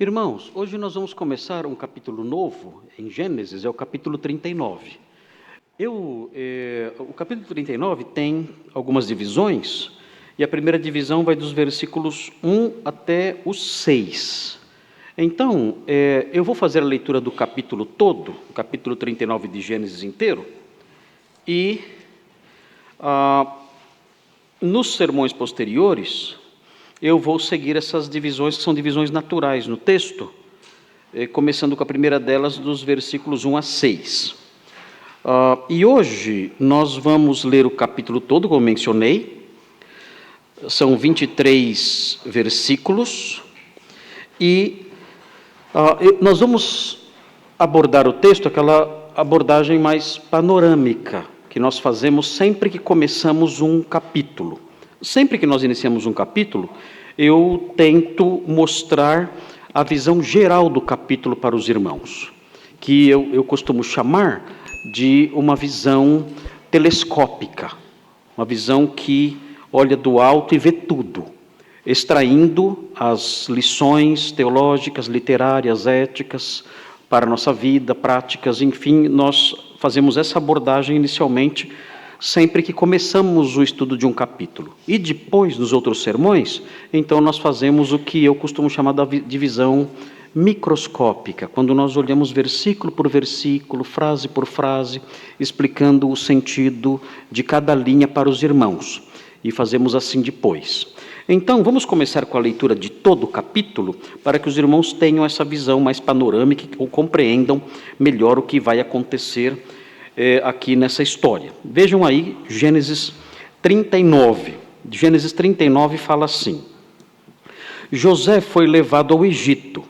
Irmãos, hoje nós vamos começar um capítulo novo em Gênesis, é o capítulo 39. O capítulo 39 tem algumas divisões, e a primeira divisão vai dos versículos 1 até o 6. Então, eu vou fazer a leitura do capítulo todo, o capítulo 39 de Gênesis inteiro, e nos sermões posteriores, eu vou seguir essas divisões, que são divisões naturais no texto, começando com a primeira delas, dos versículos 1 a 6. E hoje nós vamos ler o capítulo todo, como mencionei, são 23 versículos, e nós vamos abordar o texto, aquela abordagem mais panorâmica, que nós fazemos sempre que começamos um capítulo. Sempre que nós iniciamos um capítulo, eu tento mostrar a visão geral do capítulo para os irmãos, que eu costumo chamar de uma visão telescópica, uma visão que olha do alto e vê tudo, extraindo as lições teológicas, literárias, éticas, para a nossa vida, práticas, enfim, nós fazemos essa abordagem inicialmente, sempre que começamos o estudo de um capítulo. E depois, nos outros sermões, então nós fazemos o que eu costumo chamar da divisão microscópica, quando nós olhamos versículo por versículo, frase por frase, explicando o sentido de cada linha para os irmãos. E fazemos assim depois. Então, vamos começar com a leitura de todo o capítulo, para que os irmãos tenham essa visão mais panorâmica ou compreendam melhor o que vai acontecer aqui nessa história. Vejam aí Gênesis 39. Gênesis 39 fala assim: José foi levado ao Egito,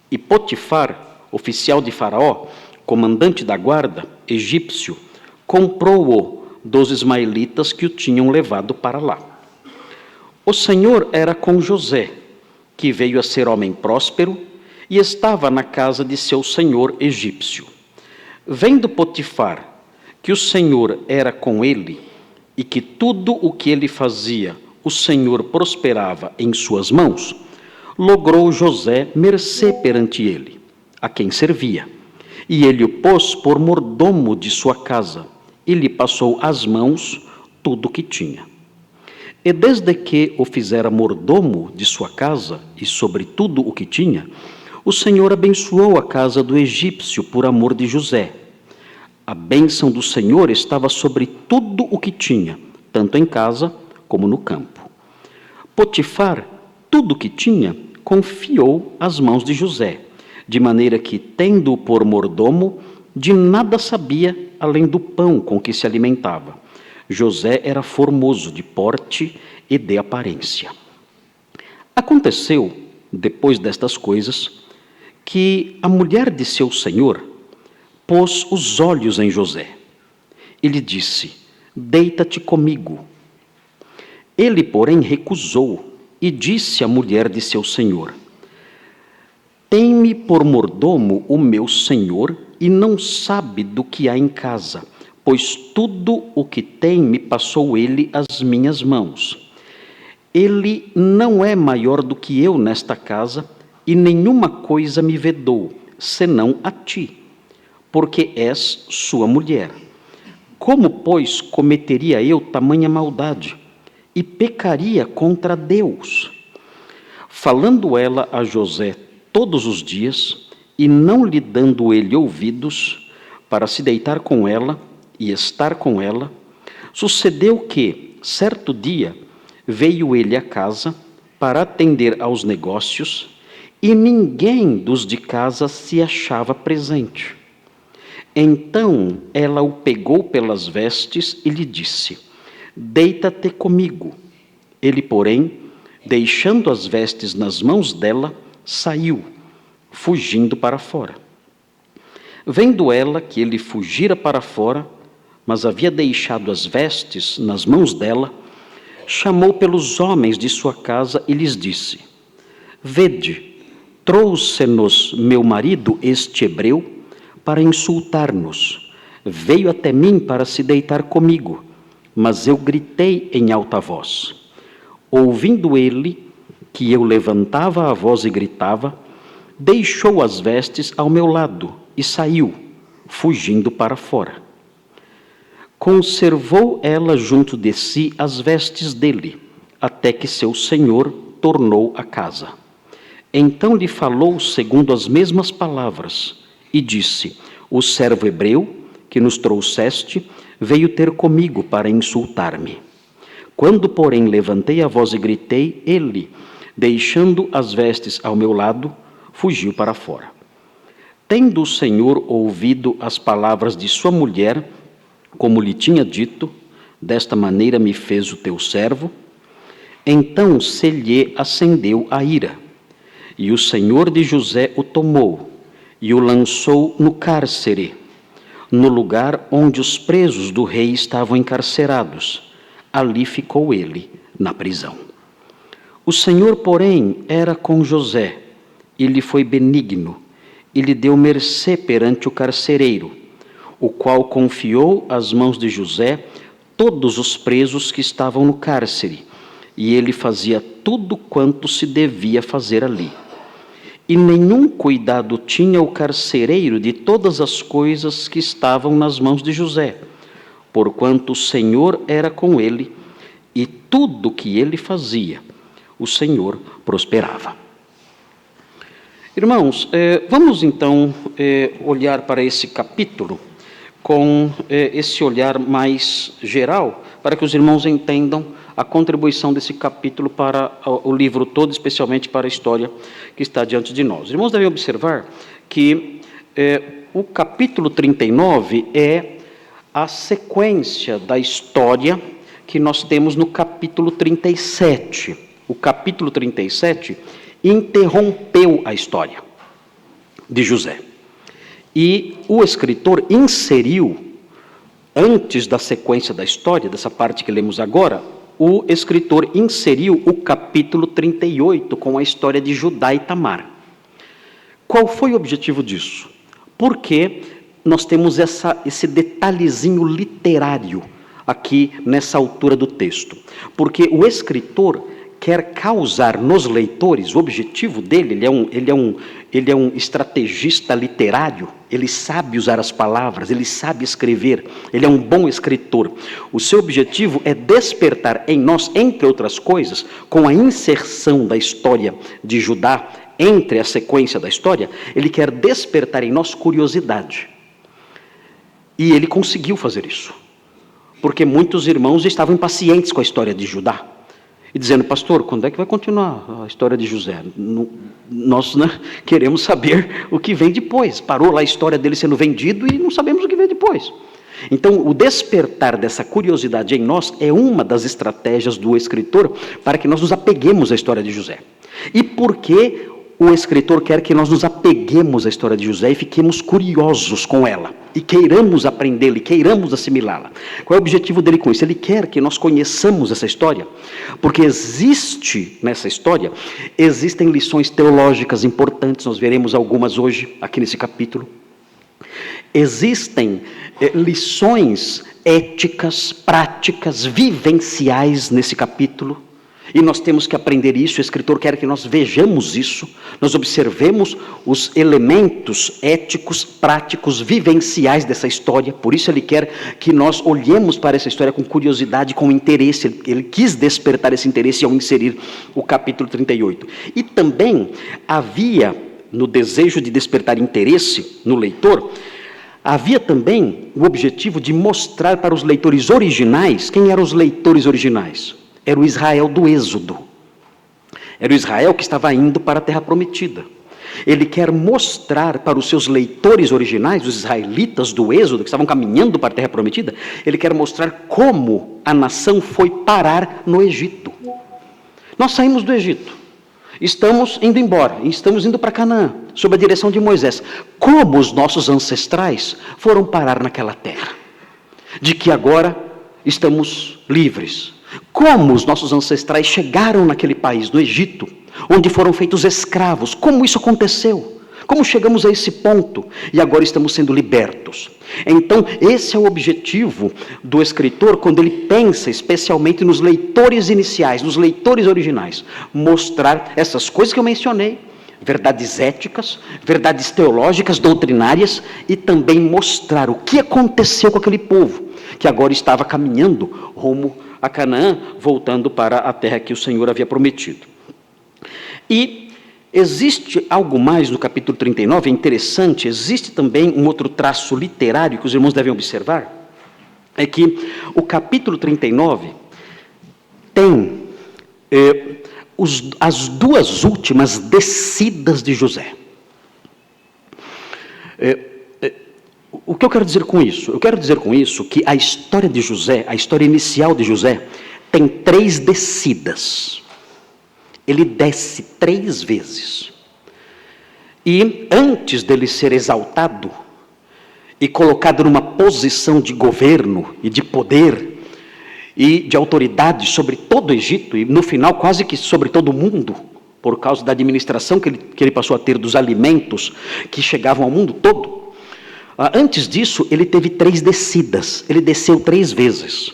e Potifar, oficial de Faraó, comandante da guarda, egípcio, comprou-o dos ismaelitas que o tinham levado para lá. O Senhor era com José, que veio a ser homem próspero, e estava na casa de seu senhor egípcio. Vendo Potifar que o Senhor era com ele, e que tudo o que ele fazia, o Senhor prosperava em suas mãos, logrou José mercê perante ele, a quem servia. E ele o pôs por mordomo de sua casa, e lhe passou às mãos tudo o que tinha. E desde que o fizera mordomo de sua casa, e sobre tudo o que tinha, o Senhor abençoou a casa do egípcio por amor de José. A bênção do Senhor estava sobre tudo o que tinha, tanto em casa como no campo. Potifar, tudo o que tinha, confiou às mãos de José, de maneira que, tendo-o por mordomo, de nada sabia além do pão com que se alimentava. José era formoso de porte e de aparência. Aconteceu, depois destas coisas, que a mulher de seu senhor pôs os olhos em José e lhe disse: deita-te comigo. Ele, porém, recusou e disse à mulher de seu senhor: tem-me por mordomo o meu senhor e não sabe do que há em casa, pois tudo o que tem me passou ele às minhas mãos. Ele não é maior do que eu nesta casa, e nenhuma coisa me vedou, senão a ti, porque és sua mulher. Como, pois, cometeria eu tamanha maldade, e pecaria contra Deus? Falando ela a José todos os dias, e não lhe dando ele ouvidos, para se deitar com ela e estar com ela, sucedeu que, certo dia, veio ele à casa para atender aos negócios, e ninguém dos de casa se achava presente. Então ela o pegou pelas vestes e lhe disse: deita-te comigo. Ele, porém, deixando as vestes nas mãos dela, saiu, fugindo para fora. Vendo ela que ele fugira para fora, mas havia deixado as vestes nas mãos dela, chamou pelos homens de sua casa e lhes disse: vede, trouxe-nos meu marido, este hebreu, para insultar-nos. Veio até mim para se deitar comigo, mas eu gritei em alta voz. Ouvindo ele que eu levantava a voz e gritava, deixou as vestes ao meu lado e saiu, fugindo para fora. Conservou ela junto de si as vestes dele, até que seu senhor tornou a casa. Então lhe falou segundo as mesmas palavras, e disse: o servo hebreu que nos trouxeste veio ter comigo para insultar-me. Quando, porém, levantei a voz e gritei, ele, deixando as vestes ao meu lado, fugiu para fora. Tendo o Senhor ouvido as palavras de sua mulher, como lhe tinha dito, desta maneira me fez o teu servo, então se lhe acendeu a ira. E o Senhor de José o tomou e o lançou no cárcere, no lugar onde os presos do rei estavam encarcerados. Ali ficou ele, na prisão. O Senhor, porém, era com José, e lhe foi benigno, e lhe deu mercê perante o carcereiro, o qual confiou às mãos de José todos os presos que estavam no cárcere, e ele fazia tudo quanto se devia fazer ali. E nenhum cuidado tinha o carcereiro de todas as coisas que estavam nas mãos de José, porquanto o Senhor era com ele, e tudo que ele fazia, o Senhor prosperava. Irmãos, vamos então olhar para esse capítulo com esse olhar mais geral, para que os irmãos entendam a contribuição desse capítulo para o livro todo, especialmente para a história que está diante de nós. Os irmãos devem observar que o capítulo 39 é a sequência da história que nós temos no capítulo 37. O capítulo 37 interrompeu a história de José. E o escritor inseriu, antes da sequência da história, dessa parte que lemos agora, o escritor inseriu o capítulo 38 com a história de Judá e Tamar. Qual foi o objetivo disso? Porque nós temos esse detalhezinho literário aqui nessa altura do texto. Porque o escritor quer causar nos leitores, o objetivo dele, ele é um estrategista literário, ele sabe usar as palavras, ele sabe escrever, ele é um bom escritor. O seu objetivo é despertar em nós, entre outras coisas, com a inserção da história de Judá entre a sequência da história, ele quer despertar em nós curiosidade. E ele conseguiu fazer isso, porque muitos irmãos estavam impacientes com a história de Judá, e dizendo: pastor, quando é que vai continuar a história de José? Nós queremos saber o que vem depois. Parou lá a história dele sendo vendido e não sabemos o que vem depois. Então, o despertar dessa curiosidade em nós é uma das estratégias do escritor para que nós nos apeguemos à história de José. E por que o escritor quer que nós nos apeguemos à história de José e fiquemos curiosos com ela, e queiramos aprendê-la, e queiramos assimilá-la? Qual é o objetivo dele com isso? Ele quer que nós conheçamos essa história, porque nessa história, existem lições teológicas importantes, nós veremos algumas hoje, aqui nesse capítulo. Existem lições éticas, práticas, vivenciais nesse capítulo. E nós temos que aprender isso, o escritor quer que nós vejamos isso, nós observemos os elementos éticos, práticos, vivenciais dessa história. Por isso ele quer que nós olhemos para essa história com curiosidade, com interesse. Ele quis despertar esse interesse ao inserir o capítulo 38. E também havia, no desejo de despertar interesse no leitor, havia também o objetivo de mostrar para os leitores originais. Quem eram os leitores originais? Era o Israel do Êxodo. Era o Israel que estava indo para a Terra Prometida. Ele quer mostrar para os seus leitores originais, os israelitas do Êxodo, que estavam caminhando para a Terra Prometida, ele quer mostrar como a nação foi parar no Egito. Nós saímos do Egito, estamos indo embora, estamos indo para Canaã, sob a direção de Moisés. Como os nossos ancestrais foram parar naquela terra, de que agora estamos livres. Como os nossos ancestrais chegaram naquele país, no Egito, onde foram feitos escravos. Como isso aconteceu? Como chegamos a esse ponto e agora estamos sendo libertos? Então, esse é o objetivo do escritor quando ele pensa especialmente nos leitores iniciais, nos leitores originais. Mostrar essas coisas que eu mencionei, verdades éticas, verdades teológicas, doutrinárias, e também mostrar o que aconteceu com aquele povo, que agora estava caminhando rumo a Canaã, voltando para a terra que o Senhor havia prometido. E existe algo mais no capítulo 39, é interessante, existe também um outro traço literário que os irmãos devem observar, é que o capítulo 39 tem as duas últimas descidas de José. O que eu quero dizer com isso? Eu quero dizer com isso que a história de José, a história inicial de José, tem 3 descidas. Ele desce 3 vezes. E antes dele ser exaltado e colocado numa posição de governo e de poder e de autoridade sobre todo o Egito, e no final quase que sobre todo o mundo, por causa da administração que ele passou a ter dos alimentos que chegavam ao mundo todo, antes disso ele teve 3 descidas, ele desceu 3 vezes.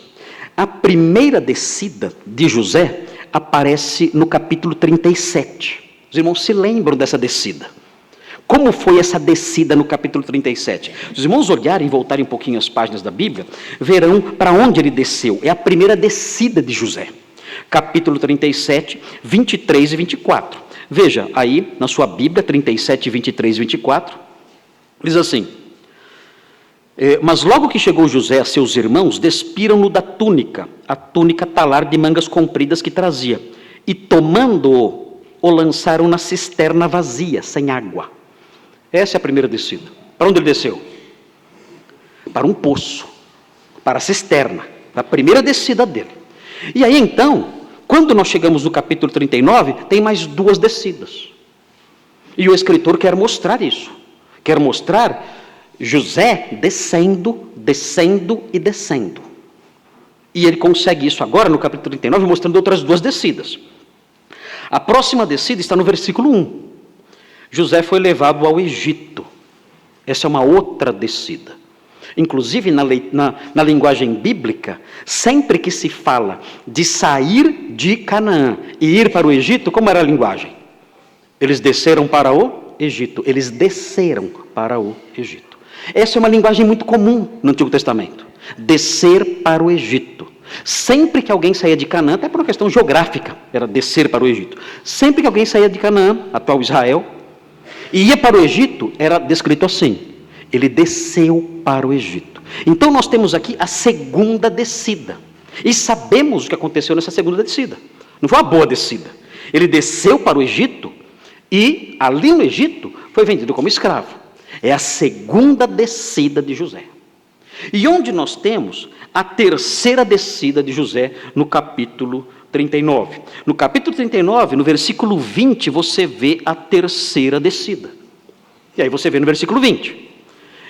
A primeira descida de José aparece no capítulo 37. Os irmãos se lembram dessa descida? Como foi essa descida no capítulo 37? Se os irmãos olharem e voltarem um pouquinho as páginas da Bíblia, verão para onde ele desceu. É a primeira descida de José. Capítulo 37, 23 e 24. Veja, aí na sua Bíblia, 37, 23 e 24, diz assim: mas logo que chegou José a seus irmãos, despiram-no da túnica, a túnica talar de mangas compridas que trazia, e tomando-o, o lançaram na cisterna vazia, sem água. Essa é a primeira descida. Para onde ele desceu? Para um poço, para a cisterna, a primeira descida dele. E aí então, quando nós chegamos no capítulo 39, tem mais 2 descidas. E o escritor quer mostrar isso. Quer mostrar José descendo, descendo e descendo. E ele consegue isso agora no capítulo 39, mostrando outras 2 descidas. A próxima descida está no versículo 1. José foi levado ao Egito. Essa é uma outra descida. Inclusive, na linguagem bíblica, sempre que se fala de sair de Canaã e ir para o Egito, como era a linguagem? Eles desceram para o Egito. Eles desceram para o Egito. Essa é uma linguagem muito comum no Antigo Testamento. Descer para o Egito. Sempre que alguém saía de Canaã, até por uma questão geográfica, era descer para o Egito. Sempre que alguém saía de Canaã, atual Israel, e ia para o Egito, era descrito assim: ele desceu para o Egito. Então nós temos aqui a segunda descida. E sabemos o que aconteceu nessa segunda descida. Não foi uma boa descida. Ele desceu para o Egito e ali no Egito foi vendido como escravo. É a segunda descida de José. E onde nós temos a terceira descida de José no capítulo 39. No capítulo 39, no versículo 20, você vê a terceira descida. E aí você vê no versículo 20.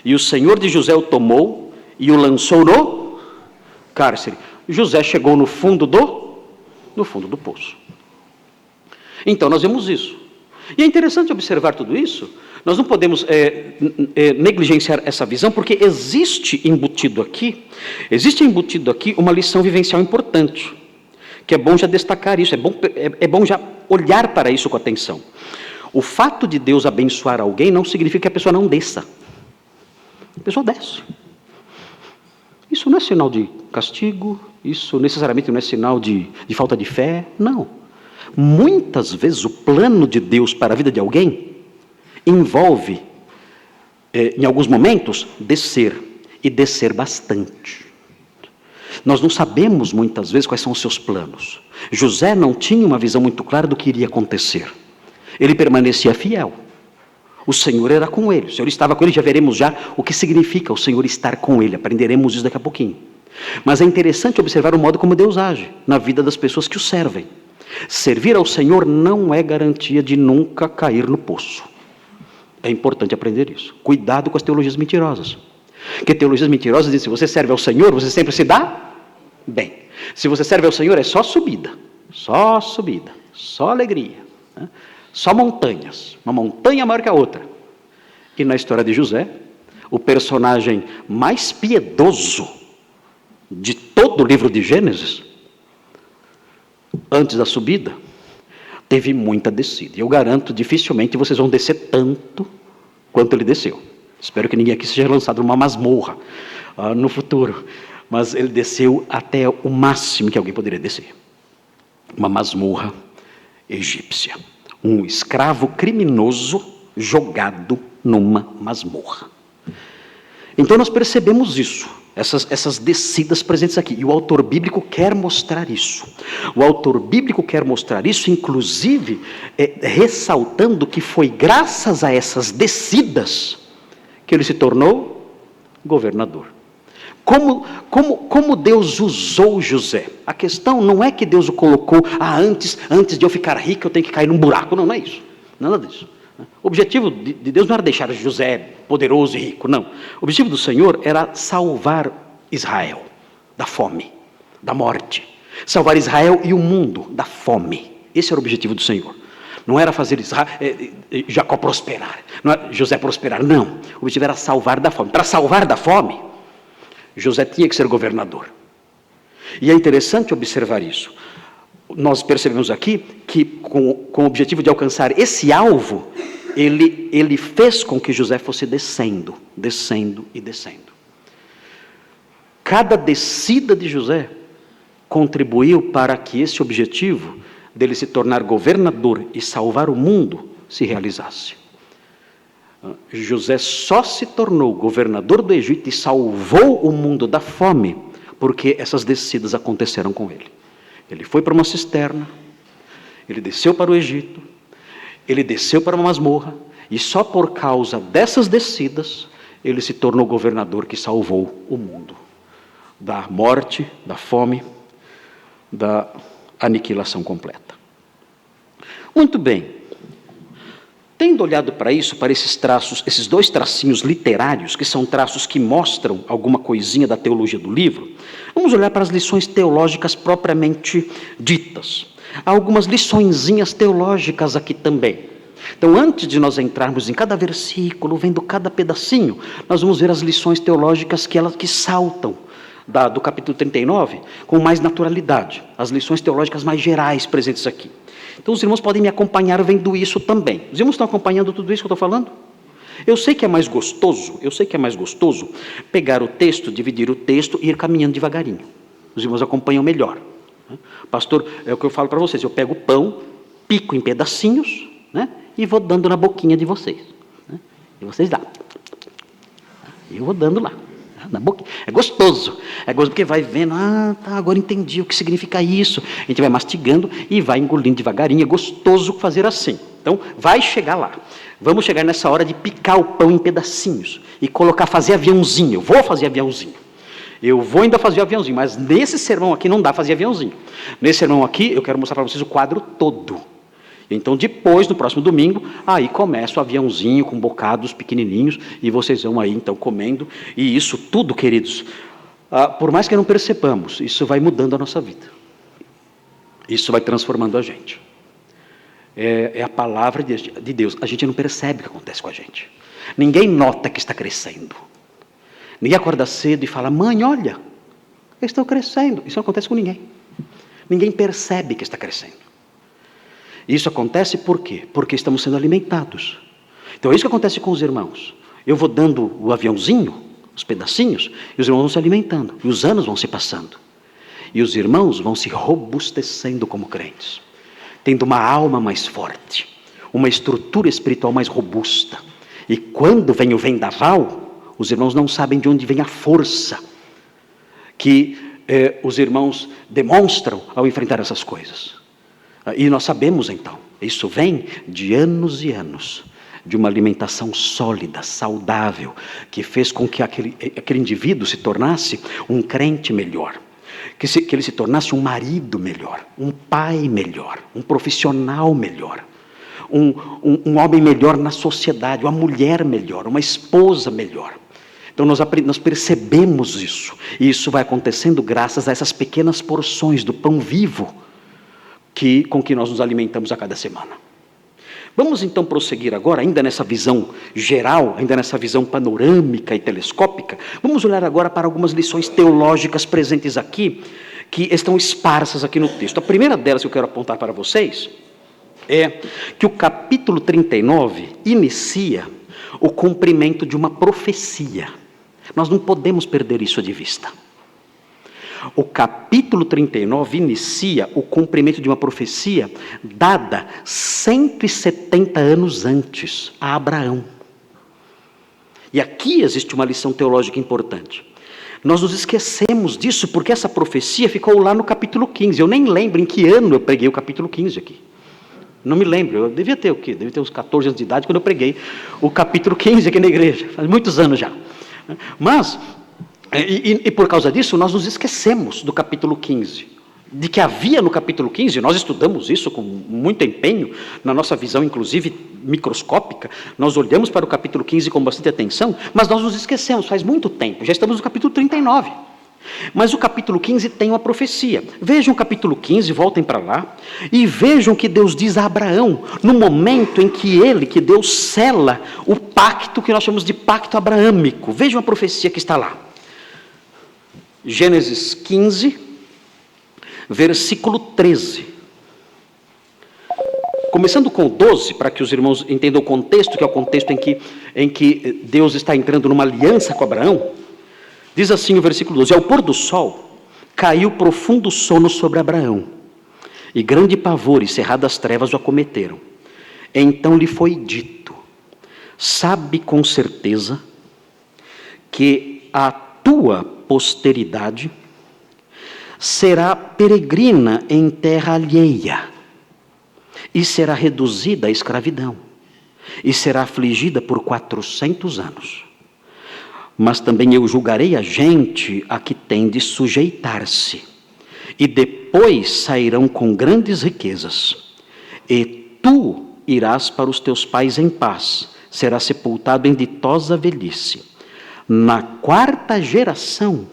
E o Senhor de José o tomou e o lançou no cárcere. José chegou no fundo do poço. Então nós vemos isso. E é interessante observar tudo isso. Nós não podemos negligenciar essa visão, porque existe embutido aqui uma lição vivencial importante, que é bom já destacar isso, é bom já olhar para isso com atenção. O fato de Deus abençoar alguém não significa que a pessoa não desça. A pessoa desce. Isso não é sinal de castigo, isso necessariamente não é sinal de falta de fé, não. Muitas vezes o plano de Deus para a vida de alguém envolve, em alguns momentos, descer, e descer bastante. Nós não sabemos muitas vezes quais são os seus planos. José não tinha uma visão muito clara do que iria acontecer. Ele permanecia fiel. O Senhor era com ele, o Senhor estava com ele, já veremos já o que significa o Senhor estar com ele, aprenderemos isso daqui a pouquinho. Mas é interessante observar o modo como Deus age na vida das pessoas que o servem. Servir ao Senhor não é garantia de nunca cair no poço. É importante aprender isso. Cuidado com as teologias mentirosas. Porque teologias mentirosas dizem: se você serve ao Senhor, você sempre se dá bem. Se você serve ao Senhor, é só subida, só alegria, né? Só montanhas, uma montanha maior que a outra. E na história de José, o personagem mais piedoso de todo o livro de Gênesis, antes da subida, Teve muita descida. E eu garanto, dificilmente vocês vão descer tanto quanto ele desceu. Espero que ninguém aqui seja lançado numa masmorra no futuro. Mas ele desceu até o máximo que alguém poderia descer. Uma masmorra egípcia. Um escravo criminoso jogado numa masmorra. Então nós percebemos isso, essas descidas presentes aqui. E o autor bíblico quer mostrar isso. O autor bíblico quer mostrar isso, inclusive, ressaltando que foi graças a essas descidas que ele se tornou governador. Como Deus usou José? A questão não é que Deus o colocou, antes de eu ficar rico eu tenho que cair num buraco. Não, não é isso. Nada disso. O objetivo de Deus não era deixar José poderoso e rico, não. O objetivo do Senhor era salvar Israel da fome, da morte. Salvar Israel e o mundo da fome. Esse era o objetivo do Senhor. Não era fazer Jacó prosperar, não era José prosperar, não. O objetivo era salvar da fome. Para salvar da fome, José tinha que ser governador. E é interessante observar isso. Nós percebemos aqui que, com o objetivo de alcançar esse alvo, ele fez com que José fosse descendo, descendo e descendo. Cada descida de José contribuiu para que esse objetivo dele se tornar governador e salvar o mundo se realizasse. José só se tornou governador do Egito e salvou o mundo da fome porque essas descidas aconteceram com ele. Ele foi para uma cisterna, ele desceu para o Egito, ele desceu para uma masmorra, e só por causa dessas descidas, ele se tornou governador que salvou o mundo da morte, da fome, da aniquilação completa. Muito bem. Tendo olhado para isso, para esses traços, esses dois tracinhos literários, que são traços que mostram alguma coisinha da teologia do livro, vamos olhar para as lições teológicas propriamente ditas. Há algumas liçõezinhas teológicas aqui também. Então, antes de nós entrarmos em cada versículo, vendo cada pedacinho, nós vamos ver as lições teológicas que saltam do capítulo 39 com mais naturalidade. As lições teológicas mais gerais presentes aqui. Então os irmãos podem me acompanhar vendo isso também. Os irmãos estão acompanhando tudo isso que eu estou falando? Eu sei que é mais gostoso pegar o texto, dividir o texto e ir caminhando devagarinho. Os irmãos acompanham melhor. Pastor, é o que eu falo para vocês, eu pego o pão, pico em pedacinhos, né, e vou dando na boquinha de vocês. Né, e vocês dão. E eu vou dando lá. Na boquinha. É gostoso porque vai vendo, agora entendi o que significa isso. A gente vai mastigando e vai engolindo devagarinho. É gostoso fazer assim. Então, vai chegar lá. Vamos chegar nessa hora de picar o pão em pedacinhos e fazer aviãozinho. Eu vou fazer aviãozinho. Eu vou ainda fazer aviãozinho, mas nesse sermão aqui não dá para fazer aviãozinho. Nesse sermão aqui, eu quero mostrar para vocês o quadro todo. Então, depois, no próximo domingo, aí começa o aviãozinho com bocados pequenininhos e vocês vão aí, então, comendo. E isso tudo, queridos, por mais que não percebamos, isso vai mudando a nossa vida. Isso vai transformando a gente. É a palavra de Deus. A gente não percebe o que acontece com a gente. Ninguém nota que está crescendo. Ninguém acorda cedo e fala, mãe, olha, eu estou crescendo. Isso não acontece com ninguém. Ninguém percebe que está crescendo. Isso acontece por quê? Porque estamos sendo alimentados. Então é isso que acontece com os irmãos. Eu vou dando o aviãozinho, os pedacinhos, e os irmãos vão se alimentando. E os anos vão se passando. E os irmãos vão se robustecendo como crentes. Tendo uma alma mais forte. Uma estrutura espiritual mais robusta. E quando vem o vendaval, os irmãos não sabem de onde vem a força que os irmãos demonstram ao enfrentar essas coisas. E nós sabemos então, isso vem de anos e anos, de uma alimentação sólida, saudável, que fez com que aquele indivíduo se tornasse um crente melhor, que ele se tornasse um marido melhor, um pai melhor, um profissional melhor, um homem melhor na sociedade, uma mulher melhor, uma esposa melhor. Então nós percebemos isso, e isso vai acontecendo graças a essas pequenas porções do pão vivo, com que nós nos alimentamos a cada semana. Vamos então prosseguir agora, ainda nessa visão geral, ainda nessa visão panorâmica e telescópica, vamos olhar agora para algumas lições teológicas presentes aqui, que estão esparsas aqui no texto. A primeira delas que eu quero apontar para vocês, é que o capítulo 39 inicia o cumprimento de uma profecia. Nós não podemos perder isso de vista. O capítulo 39 inicia o cumprimento de uma profecia dada 170 anos antes a Abraão. E aqui existe uma lição teológica importante. Nós nos esquecemos disso porque essa profecia ficou lá no capítulo 15. Eu nem lembro em que ano eu preguei o capítulo 15 aqui. Não me lembro, eu devia ter o quê? Devia ter uns 14 anos de idade quando eu preguei o capítulo 15 aqui na igreja. Faz muitos anos já. Mas, e por causa disso, nós nos esquecemos do capítulo 15. De que havia no capítulo 15, nós estudamos isso com muito empenho, na nossa visão, inclusive, microscópica, nós olhamos para o capítulo 15 com bastante atenção, mas nós nos esquecemos, faz muito tempo, já estamos no capítulo 39. Mas o capítulo 15 tem uma profecia. Vejam o capítulo 15, voltem para lá, e vejam o que Deus diz a Abraão, no momento em que Deus sela o pacto que nós chamamos de pacto abraâmico. Vejam a profecia que está lá. Gênesis 15, versículo 13. Começando com o 12, para que os irmãos entendam o contexto, que é o contexto em que Deus está entrando numa aliança com Abraão. Diz assim o versículo 12: ao pôr do sol, caiu profundo sono sobre Abraão, e grande pavor e cerradas trevas o acometeram. Então lhe foi dito: sabe com certeza que a tua posteridade será peregrina em terra alheia, e será reduzida à escravidão, e será afligida por 400 anos. Mas também eu julgarei a gente a que tem de sujeitar-se, e depois sairão com grandes riquezas, e tu irás para os teus pais em paz, serás sepultado em ditosa velhice. Na 4ª geração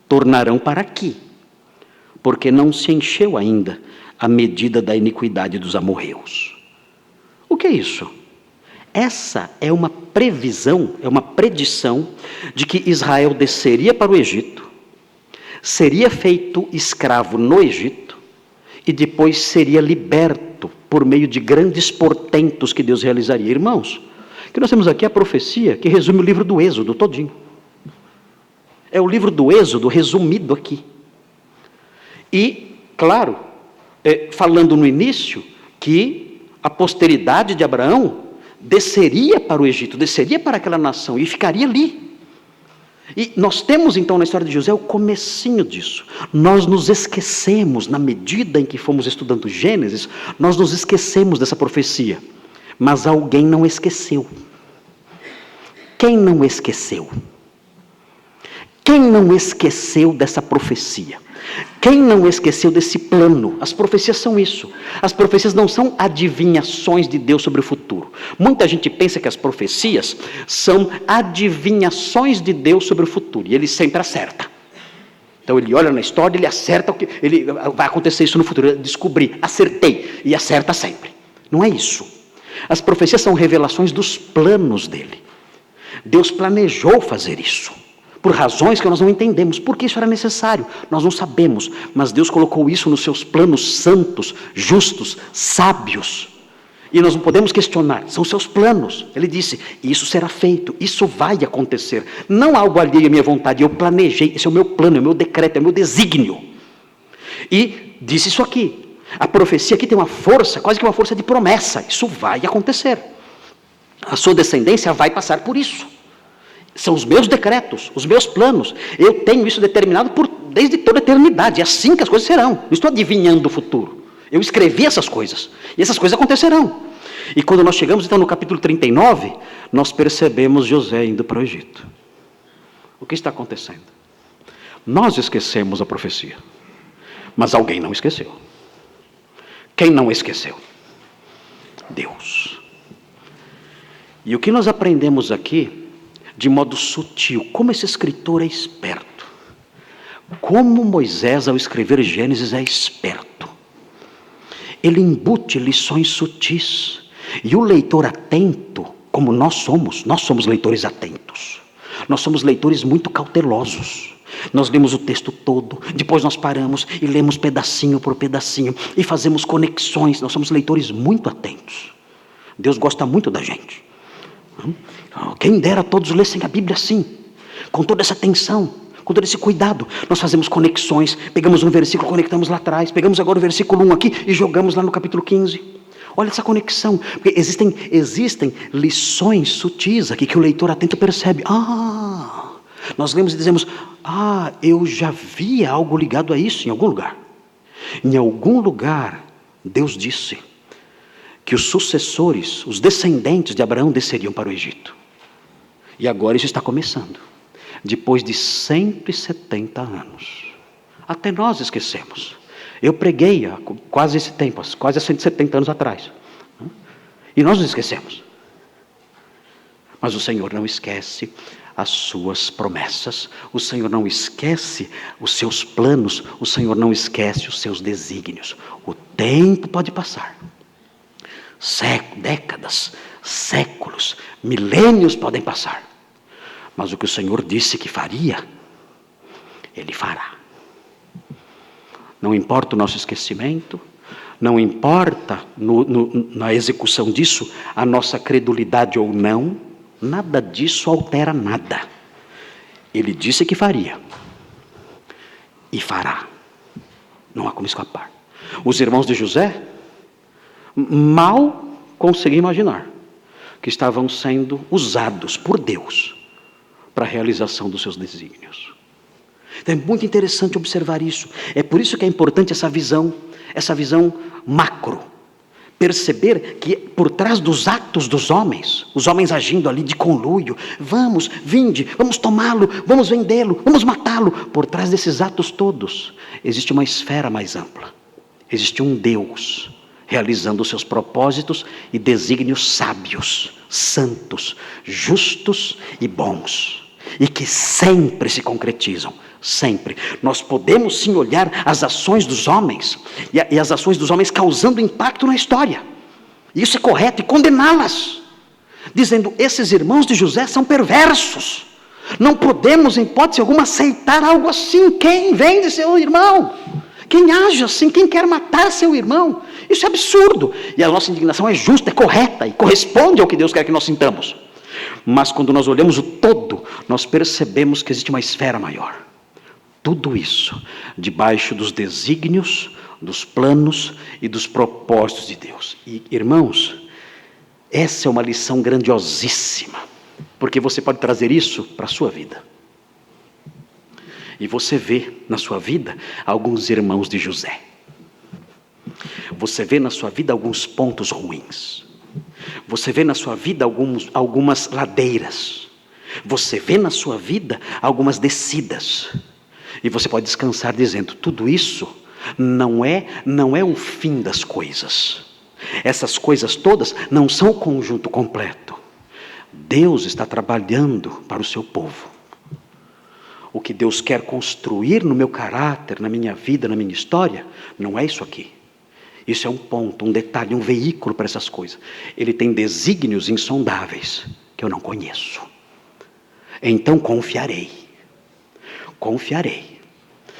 tornarão para aqui, porque não se encheu ainda a medida da iniquidade dos amorreus. O que é isso? Essa é uma previsão, é uma predição de que Israel desceria para o Egito, seria feito escravo no Egito e depois seria liberto por meio de grandes portentos que Deus realizaria. Irmãos, o que nós temos aqui é a profecia que resume o livro do Êxodo todinho. É o livro do Êxodo resumido aqui. E, claro, falando no início que a posteridade de Abraão desceria para o Egito, desceria para aquela nação e ficaria ali. E nós temos então na história de José o comecinho disso. Nós nos esquecemos, na medida em que fomos estudando Gênesis, nós nos esquecemos dessa profecia. Mas alguém não esqueceu. Quem não esqueceu? Quem não esqueceu dessa profecia? Quem não esqueceu desse plano? As profecias são isso. As profecias não são adivinhações de Deus sobre o futuro. Muita gente pensa que as profecias são adivinhações de Deus sobre o futuro, e ele sempre acerta. Então ele olha na história, ele acerta, vai acontecer isso no futuro. Eu descobri, acertei, e acerta sempre. Não é isso. As profecias são revelações dos planos dele. Deus planejou fazer isso, por razões que nós não entendemos. Por que isso era necessário? Nós não sabemos, mas Deus colocou isso nos seus planos santos, justos, sábios. E nós não podemos questionar, são seus planos. Ele disse, isso será feito, isso vai acontecer. Não algo alheio à minha vontade, eu planejei, esse é o meu plano, é o meu decreto, é o meu desígnio. E disse isso aqui. A profecia aqui tem uma força, quase que uma força de promessa. Isso vai acontecer. A sua descendência vai passar por isso. São os meus decretos, os meus planos. Eu tenho isso determinado desde toda a eternidade. É assim que as coisas serão. Não estou adivinhando o futuro. Eu escrevi essas coisas. E essas coisas acontecerão. E quando nós chegamos então no capítulo 39, nós percebemos José indo para o Egito. O que está acontecendo? Nós esquecemos a profecia. Mas alguém não esqueceu. Quem não esqueceu? Deus. E o que nós aprendemos aqui, de modo sutil, como esse escritor é esperto, como Moisés, ao escrever Gênesis, é esperto. Ele embute lições sutis, e o leitor atento, como nós somos leitores atentos, nós somos leitores muito cautelosos, Nós lemos o texto todo, depois nós paramos e lemos pedacinho por pedacinho e fazemos conexões. Nós somos leitores muito atentos. Deus gosta muito da gente. Quem dera todos lessem a Bíblia assim, com toda essa atenção, com todo esse cuidado. Nós fazemos conexões, pegamos um versículo, conectamos lá atrás, pegamos agora o versículo 1 aqui e jogamos lá no capítulo 15. Olha essa conexão, porque existem lições sutis aqui que o leitor atento percebe. Nós lemos e dizemos, eu já vi algo ligado a isso em algum lugar. Em algum lugar, Deus disse que os sucessores, os descendentes de Abraão desceriam para o Egito. E agora isso está começando. Depois de 170 anos. Até nós esquecemos. Eu preguei há quase esse tempo, quase há 170 anos atrás. E nós nos esquecemos. Mas o Senhor não esquece as suas promessas. O Senhor não esquece os seus planos. O Senhor não esquece os seus desígnios. O tempo pode passar. Décadas, séculos, milênios podem passar. Mas o que o Senhor disse que faria, Ele fará. Não importa o nosso esquecimento, não importa na execução disso a nossa credulidade ou não, nada disso altera nada. Ele disse que faria e fará. Não há como escapar. Os irmãos de José mal conseguiam imaginar que estavam sendo usados por Deus para a realização dos seus desígnios. Então é muito interessante observar isso. É por isso que é importante essa visão macro. Perceber que por trás dos atos dos homens, os homens agindo ali de conluio, vinde, vamos tomá-lo, vamos vendê-lo, vamos matá-lo. Por trás desses atos todos, existe uma esfera mais ampla. Existe um Deus realizando os seus propósitos e desígnios sábios, santos, justos e bons. E que sempre se concretizam. Sempre. Nós podemos sim olhar as ações dos homens e as ações dos homens causando impacto na história. Isso é correto, e condená-las, dizendo, esses irmãos de José são perversos. Não podemos, em hipótese alguma, aceitar algo assim. Quem vende seu irmão? Quem age assim? Quem quer matar seu irmão? Isso é absurdo. E a nossa indignação é justa, é correta e corresponde ao que Deus quer que nós sintamos. Mas quando nós olhamos o todo, nós percebemos que existe uma esfera maior. Tudo isso debaixo dos desígnios, dos planos e dos propósitos de Deus. E, irmãos, essa é uma lição grandiosíssima, porque você pode trazer isso para a sua vida. E você vê na sua vida alguns irmãos de José. Você vê na sua vida alguns pontos ruins. Você vê na sua vida algumas ladeiras. Você vê na sua vida algumas descidas. E você pode descansar dizendo, tudo isso não é o fim das coisas. Essas coisas todas não são o conjunto completo. Deus está trabalhando para o seu povo. O que Deus quer construir no meu caráter, na minha vida, na minha história, não é isso aqui. Isso é um ponto, um detalhe, um veículo para essas coisas. Ele tem desígnios insondáveis que eu não conheço. Então confiarei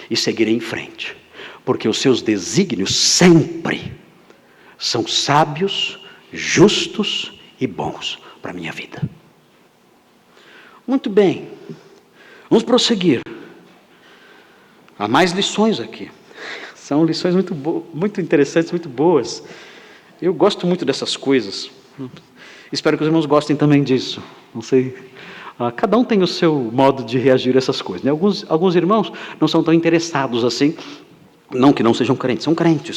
e seguirei em frente, porque os seus desígnios sempre são sábios, justos e bons para a minha vida. Muito bem, vamos prosseguir. Há mais lições aqui. São lições muito interessantes, muito boas. Eu gosto muito dessas coisas. Espero que os irmãos gostem também disso. Não sei, cada um tem o seu modo de reagir a essas coisas, né? Alguns irmãos não são tão interessados assim. Não que não sejam crentes,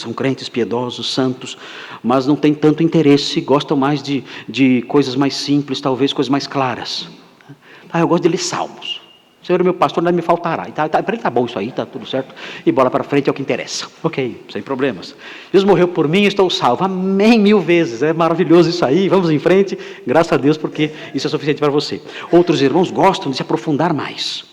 são crentes piedosos, santos, mas não têm tanto interesse, gostam mais de coisas mais simples, talvez coisas mais claras. Eu gosto de ler salmos. O Senhor é meu pastor, nada me faltará. Para ele está bom isso aí, está tudo certo. E bola para frente é o que interessa. Ok, sem problemas. Jesus morreu por mim, estou salvo. Amém 1000 vezes. É maravilhoso isso aí. Vamos em frente. Graças a Deus, porque isso é suficiente para você. Outros irmãos gostam de se aprofundar mais.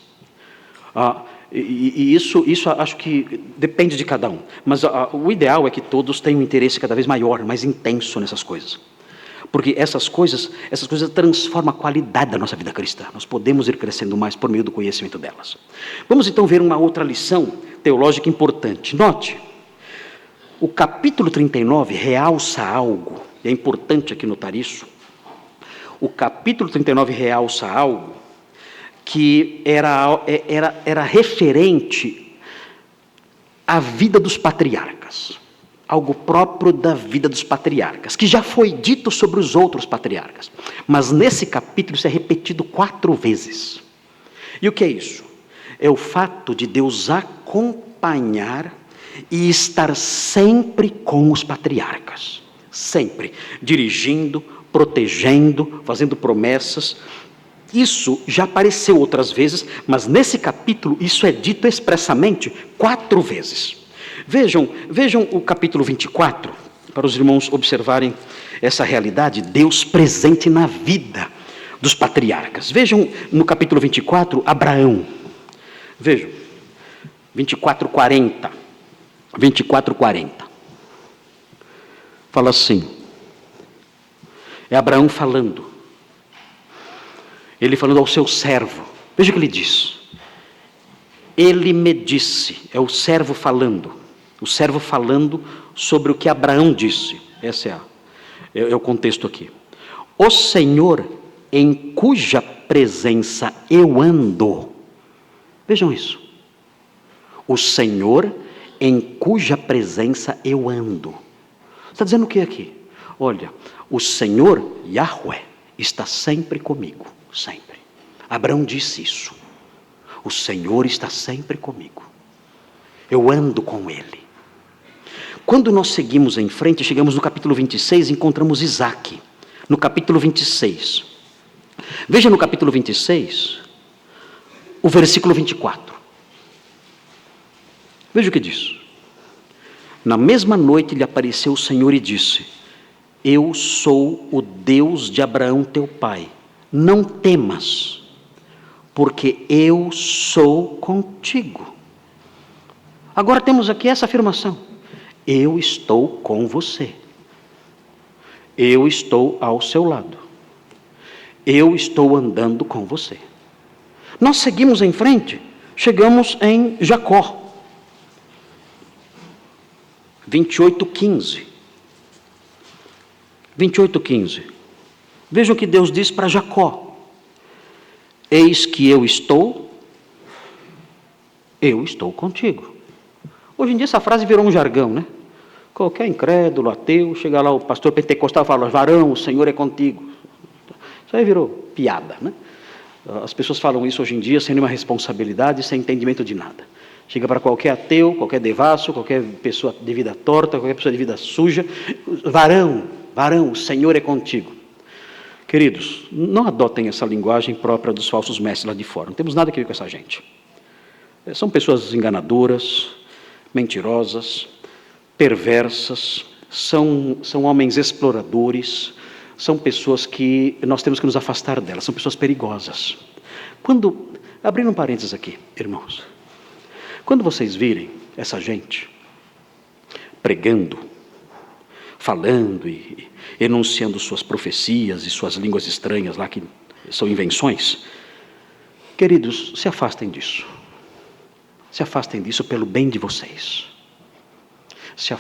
E isso acho que depende de cada um. Mas o ideal é que todos tenham um interesse cada vez maior, mais intenso nessas coisas. Porque essas coisas transformam a qualidade da nossa vida cristã. Nós podemos ir crescendo mais por meio do conhecimento delas. Vamos então ver uma outra lição teológica importante. Note, o capítulo 39 realça algo, e é importante aqui notar isso. O capítulo 39 realça algo que era referente à vida dos patriarcas. Algo próprio da vida dos patriarcas, que já foi dito sobre os outros patriarcas. Mas nesse capítulo isso é repetido 4 vezes. E o que é isso? É o fato de Deus acompanhar e estar sempre com os patriarcas. Sempre. Dirigindo, protegendo, fazendo promessas. Isso já apareceu outras vezes, mas nesse capítulo isso é dito expressamente 4 vezes. Vejam o capítulo 24, para os irmãos observarem essa realidade, Deus presente na vida dos patriarcas. Vejam no capítulo 24, Abraão. Vejam, 24:40. 24:40. Fala assim, é Abraão falando. Ele falando ao seu servo. Veja o que ele diz. Ele me disse, é o servo falando. O servo falando sobre o que Abraão disse. Esse é o contexto aqui. O Senhor em cuja presença eu ando. Vejam isso. O Senhor em cuja presença eu ando. Está dizendo o que aqui? Olha, o Senhor, Yahweh, está sempre comigo. Sempre. Abraão disse isso. O Senhor está sempre comigo. Eu ando com Ele. Quando nós seguimos em frente, chegamos no capítulo 26, encontramos Isaque. No capítulo 26. Veja no capítulo 26, o versículo 24. Veja o que diz. Na mesma noite lhe apareceu o Senhor e disse: eu sou o Deus de Abraão teu pai. Não temas, porque eu sou contigo. Agora temos aqui essa afirmação. Eu estou com você. Eu estou ao seu lado. Eu estou andando com você. Nós seguimos em frente, chegamos em Jacó. 28:15. 28:15. Vejam o que Deus diz para Jacó. Eis que eu estou contigo. Hoje em dia essa frase virou um jargão, né? Qualquer incrédulo, ateu, chega lá o pastor pentecostal e fala: varão, o Senhor é contigo. Isso aí virou piada, né? As pessoas falam isso hoje em dia sem nenhuma responsabilidade, sem entendimento de nada. Chega para qualquer ateu, qualquer devasso, qualquer pessoa de vida torta, qualquer pessoa de vida suja: varão, o Senhor é contigo. Queridos, não adotem essa linguagem própria dos falsos mestres lá de fora. Não temos nada a ver com essa gente. São pessoas enganadoras, mentirosas, perversas, são homens exploradores, são pessoas que nós temos que nos afastar delas, são pessoas perigosas. Abrindo um parênteses aqui, irmãos, quando vocês virem essa gente pregando, falando e enunciando suas profecias e suas línguas estranhas lá, que são invenções, queridos, se afastem disso. Se afastem disso pelo bem de vocês.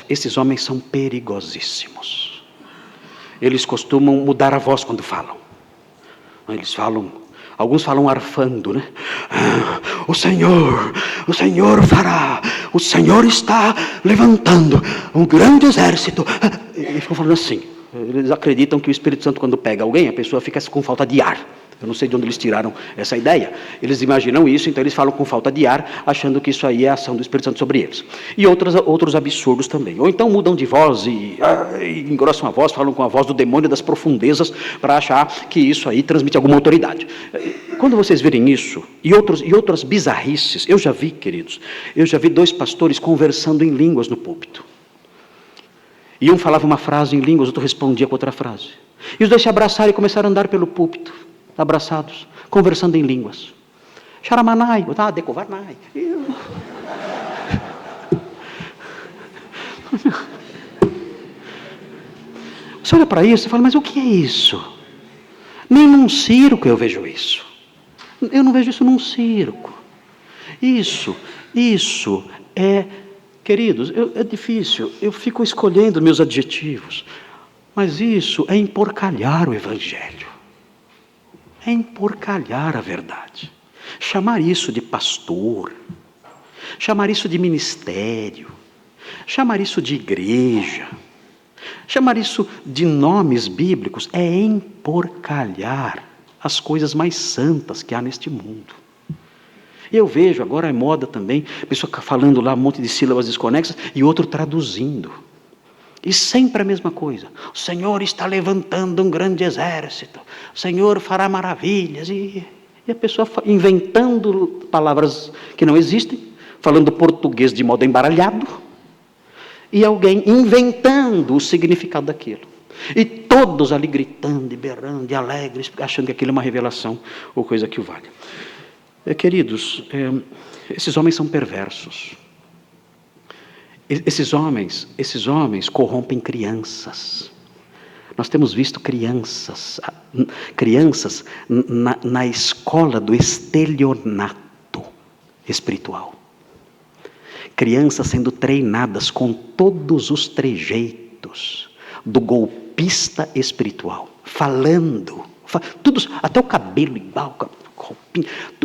Esses homens são perigosíssimos. Eles costumam mudar a voz quando falam. Eles falam, alguns falam arfando, né? O Senhor fará, o Senhor está levantando um grande exército. E ficam falando assim. Eles acreditam que o Espírito Santo, quando pega alguém, a pessoa fica com falta de ar. Eu não sei de onde eles tiraram essa ideia. Eles imaginam isso, então eles falam com falta de ar, achando que isso aí é a ação do Espírito Santo sobre eles. E outros absurdos também. Ou então mudam de voz e engrossam a voz, falam com a voz do demônio das profundezas, para achar que isso aí transmite alguma autoridade. Quando vocês virem isso, e outras bizarrices, eu já vi, queridos, 2 pastores conversando em línguas no púlpito. E um falava uma frase em línguas, outro respondia com outra frase. E os dois se abraçaram e começaram a andar pelo púlpito, abraçados, conversando em línguas. Charamanai, decovarnai. Você olha para isso e fala, mas o que é isso? Nem num circo eu vejo isso. Eu não vejo isso num circo. Isso é, queridos, é difícil, eu fico escolhendo meus adjetivos, mas isso é emporcalhar o Evangelho, é emporcalhar a verdade, chamar isso de pastor, chamar isso de ministério, chamar isso de igreja, chamar isso de nomes bíblicos, é emporcalhar as coisas mais santas que há neste mundo. Eu vejo, agora é moda também, pessoa falando lá um monte de sílabas desconexas e outro traduzindo. E sempre a mesma coisa. O Senhor está levantando um grande exército. O Senhor fará maravilhas. E a pessoa inventando palavras que não existem, falando português de modo embaralhado, e alguém inventando o significado daquilo. E todos ali gritando, e berrando, e alegres, achando que aquilo é uma revelação ou coisa que o vale. Queridos, esses homens são perversos. Esses homens corrompem crianças. Nós temos visto crianças na escola do estelionato espiritual. Crianças sendo treinadas com todos os trejeitos do golpista espiritual, falando, tudo, até o cabelo igual,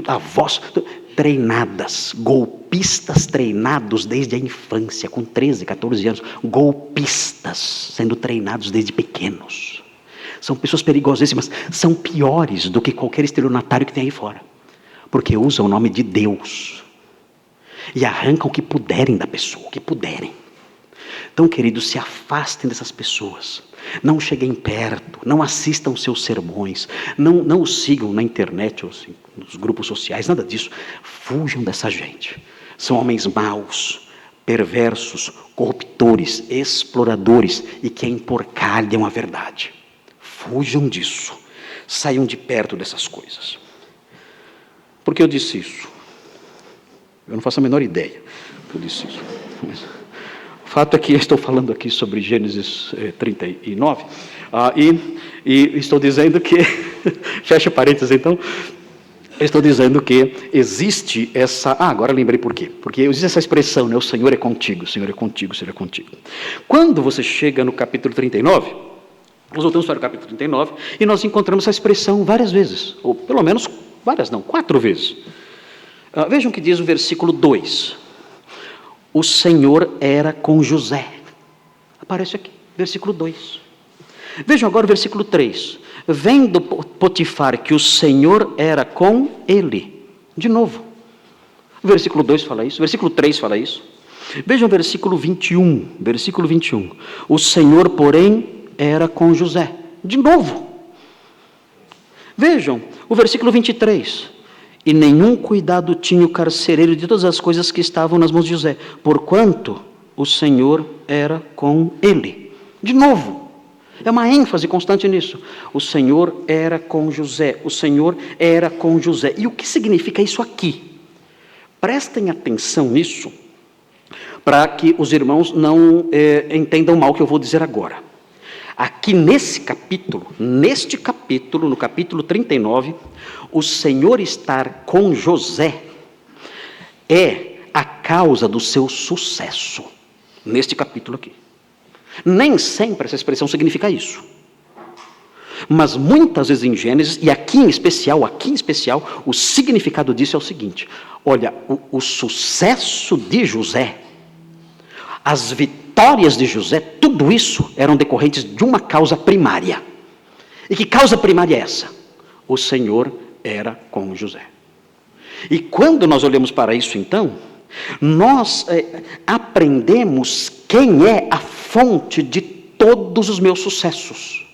a voz, treinadas, golpistas treinados desde a infância, com 13, 14 anos, golpistas sendo treinados desde pequenos. São pessoas perigosíssimas, são piores do que qualquer estelionatário que tem aí fora, porque usam o nome de Deus e arrancam o que puderem da pessoa, o que puderem. Então, queridos, se afastem dessas pessoas. Não cheguem perto, não assistam seus sermões, não os sigam na internet ou assim, nos grupos sociais, nada disso. Fujam dessa gente. São homens maus, perversos, corruptores, exploradores e que emporcalham a verdade. Fujam disso. Saiam de perto dessas coisas. Por que eu disse isso? Eu não faço a menor ideia que eu disse isso. Mas o fato é que eu estou falando aqui sobre Gênesis 39, e estou dizendo que, fecha parênteses então, estou dizendo que existe essa, agora lembrei por quê, porque existe essa expressão, né, o Senhor é contigo, o Senhor é contigo, o Senhor é contigo. Quando você chega no capítulo 39, nós voltamos para o capítulo 39, e nós encontramos essa expressão várias vezes, ou pelo menos várias não, 4 vezes. Vejam o que diz o versículo 2. O Senhor era com José. Aparece aqui, versículo 2. Vejam agora o versículo 3. Vendo Potifar que o Senhor era com ele. De novo. O versículo 2 fala isso, o versículo 3 fala isso. Vejam o versículo 21. Versículo 21. O Senhor, porém, era com José. De novo. Vejam o versículo 23. E nenhum cuidado tinha o carcereiro de todas as coisas que estavam nas mãos de José, porquanto o Senhor era com ele. De novo, é uma ênfase constante nisso. O Senhor era com José, o Senhor era com José. E o que significa isso aqui? Prestem atenção nisso, para que os irmãos não entendam mal o que eu vou dizer agora. Aqui neste capítulo, no capítulo 39, o Senhor estar com José é a causa do seu sucesso, neste capítulo aqui. Nem sempre essa expressão significa isso. Mas muitas vezes em Gênesis, e aqui em especial, o significado disso é o seguinte: olha, o sucesso de José, as vitórias de José, tudo isso eram decorrentes de uma causa primária. E que causa primária é essa? O Senhor era com José. E quando nós olhamos para isso então, nós aprendemos quem é a fonte de todos os meus sucessos.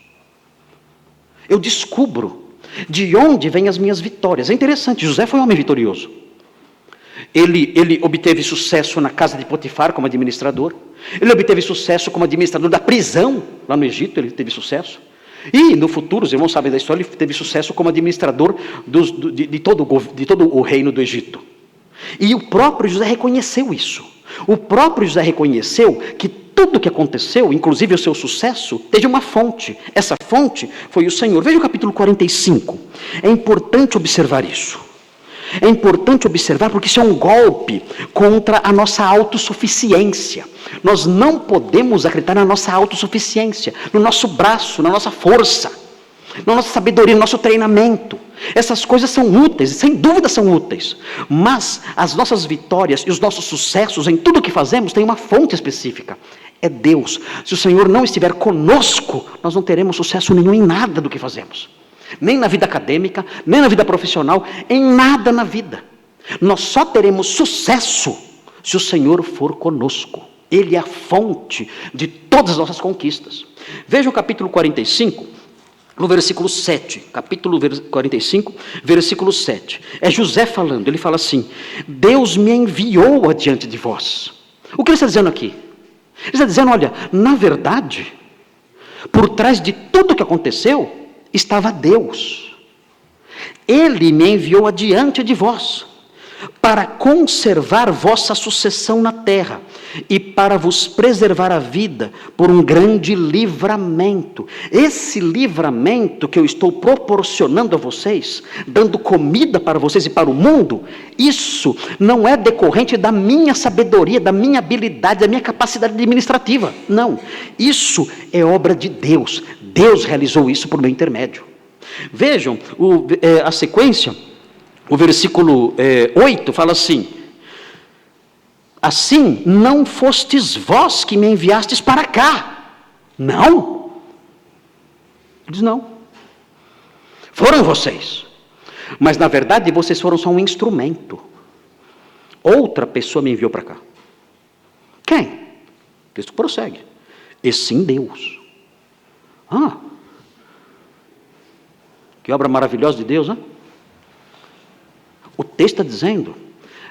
Eu descubro de onde vêm as minhas vitórias. É interessante, José foi um homem vitorioso. Ele obteve sucesso na casa de Potifar como administrador. Ele obteve sucesso como administrador da prisão, lá no Egito, ele teve sucesso. E no futuro, os irmãos sabem da história, ele teve sucesso como administrador de todo o reino do Egito. E o próprio José reconheceu isso. O próprio José reconheceu que tudo o que aconteceu, inclusive o seu sucesso, teve uma fonte. Essa fonte foi o Senhor. Veja o capítulo 45. É importante observar isso. É importante observar porque isso é um golpe contra a nossa autossuficiência. Nós não podemos acreditar na nossa autossuficiência, no nosso braço, na nossa força, na nossa sabedoria, no nosso treinamento. Essas coisas são úteis, sem dúvida são úteis. Mas as nossas vitórias e os nossos sucessos em tudo o que fazemos têm uma fonte específica. É Deus. Se o Senhor não estiver conosco, nós não teremos sucesso nenhum em nada do que fazemos. Nem na vida acadêmica, nem na vida profissional, em nada na vida. Nós só teremos sucesso se o Senhor for conosco. Ele é a fonte de todas as nossas conquistas. Veja o capítulo 45, no versículo 7. Capítulo 45, versículo 7. É José falando, ele fala assim: Deus me enviou adiante de vós. O que ele está dizendo aqui? Ele está dizendo, olha, na verdade, por trás de tudo que aconteceu, estava Deus. Ele me enviou adiante de vós, para conservar vossa sucessão na terra, e para vos preservar a vida por um grande livramento. Esse livramento que eu estou proporcionando a vocês, dando comida para vocês e para o mundo, isso não é decorrente da minha sabedoria, da minha habilidade, da minha capacidade administrativa. Não, isso é obra de Deus. Deus realizou isso por meu intermédio. Vejam a sequência. O versículo 8 fala assim: assim não fostes vós que me enviastes para cá. Não. Ele diz não. Foram vocês. Mas na verdade vocês foram só um instrumento. Outra pessoa me enviou para cá. Quem? O texto prossegue. E sim Deus. Que obra maravilhosa de Deus, né? O texto está dizendo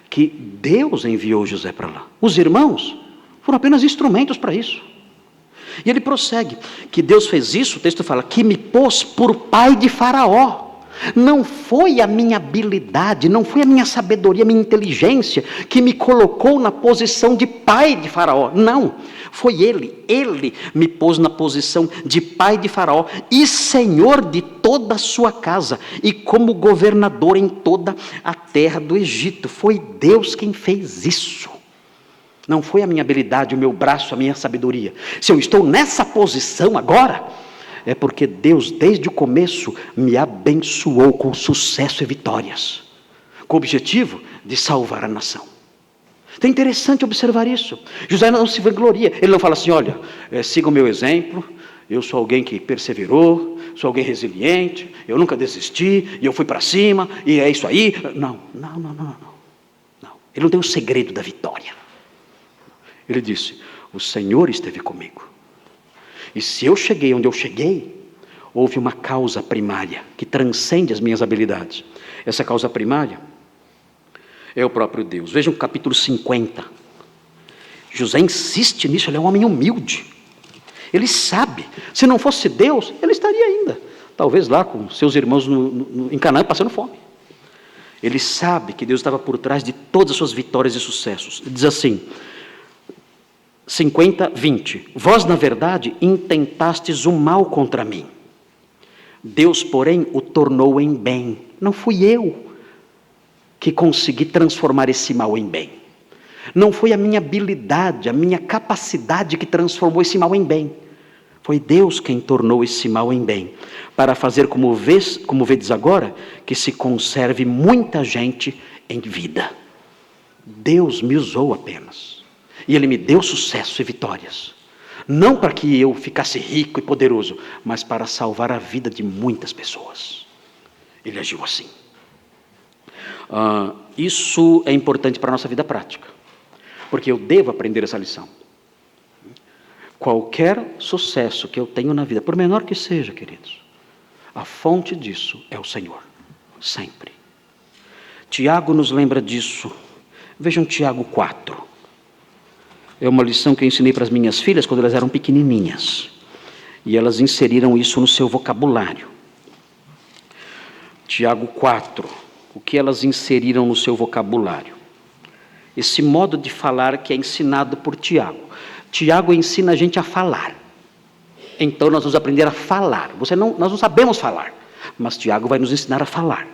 que Deus enviou José para lá. Os irmãos foram apenas instrumentos para isso. E ele prossegue, que Deus fez isso, o texto fala, que me pôs por pai de Faraó. Não foi a minha habilidade, não foi a minha sabedoria, a minha inteligência que me colocou na posição de pai de Faraó. Não, foi ele me pôs na posição de pai de Faraó e senhor de toda a sua casa e como governador em toda a terra do Egito. Foi Deus quem fez isso. Não foi a minha habilidade, o meu braço, a minha sabedoria. Se eu estou nessa posição agora, é porque Deus, desde o começo, me abençoou com sucesso e vitórias, com o objetivo de salvar a nação. Então é interessante observar isso. José não se vangloria, ele não fala assim, olha, siga o meu exemplo, eu sou alguém que perseverou, sou alguém resiliente, eu nunca desisti, e eu fui para cima, e é isso aí. Não. Ele não tem o segredo da vitória. Ele disse, o Senhor esteve comigo. E se eu cheguei onde eu cheguei, houve uma causa primária que transcende as minhas habilidades. Essa causa primária é o próprio Deus. Vejam o capítulo 50. José insiste nisso, ele é um homem humilde. Ele sabe, se não fosse Deus, ele estaria ainda, talvez lá com seus irmãos em Canaã, passando fome. Ele sabe que Deus estava por trás de todas as suas vitórias e sucessos. Ele diz assim, 50, 20. Vós, na verdade, intentastes o mal contra mim. Deus, porém, o tornou em bem. Não fui eu que consegui transformar esse mal em bem. Não foi a minha habilidade, a minha capacidade que transformou esse mal em bem. Foi Deus quem tornou esse mal em bem. Para fazer, como vedes agora, que se conserve muita gente em vida. Deus me usou apenas. E Ele me deu sucesso e vitórias. Não para que eu ficasse rico e poderoso, mas para salvar a vida de muitas pessoas. Ele agiu assim. Isso é importante para a nossa vida prática. Porque eu devo aprender essa lição. Qualquer sucesso que eu tenho na vida, por menor que seja, queridos, a fonte disso é o Senhor. Sempre. Tiago nos lembra disso. Vejam Tiago 4. É uma lição que eu ensinei para as minhas filhas quando elas eram pequenininhas. E elas inseriram isso no seu vocabulário. Tiago 4. O que elas inseriram no seu vocabulário? Esse modo de falar que é ensinado por Tiago. Tiago ensina a gente a falar. Então nós vamos aprender a falar. Nós não sabemos falar, mas Tiago vai nos ensinar a falar.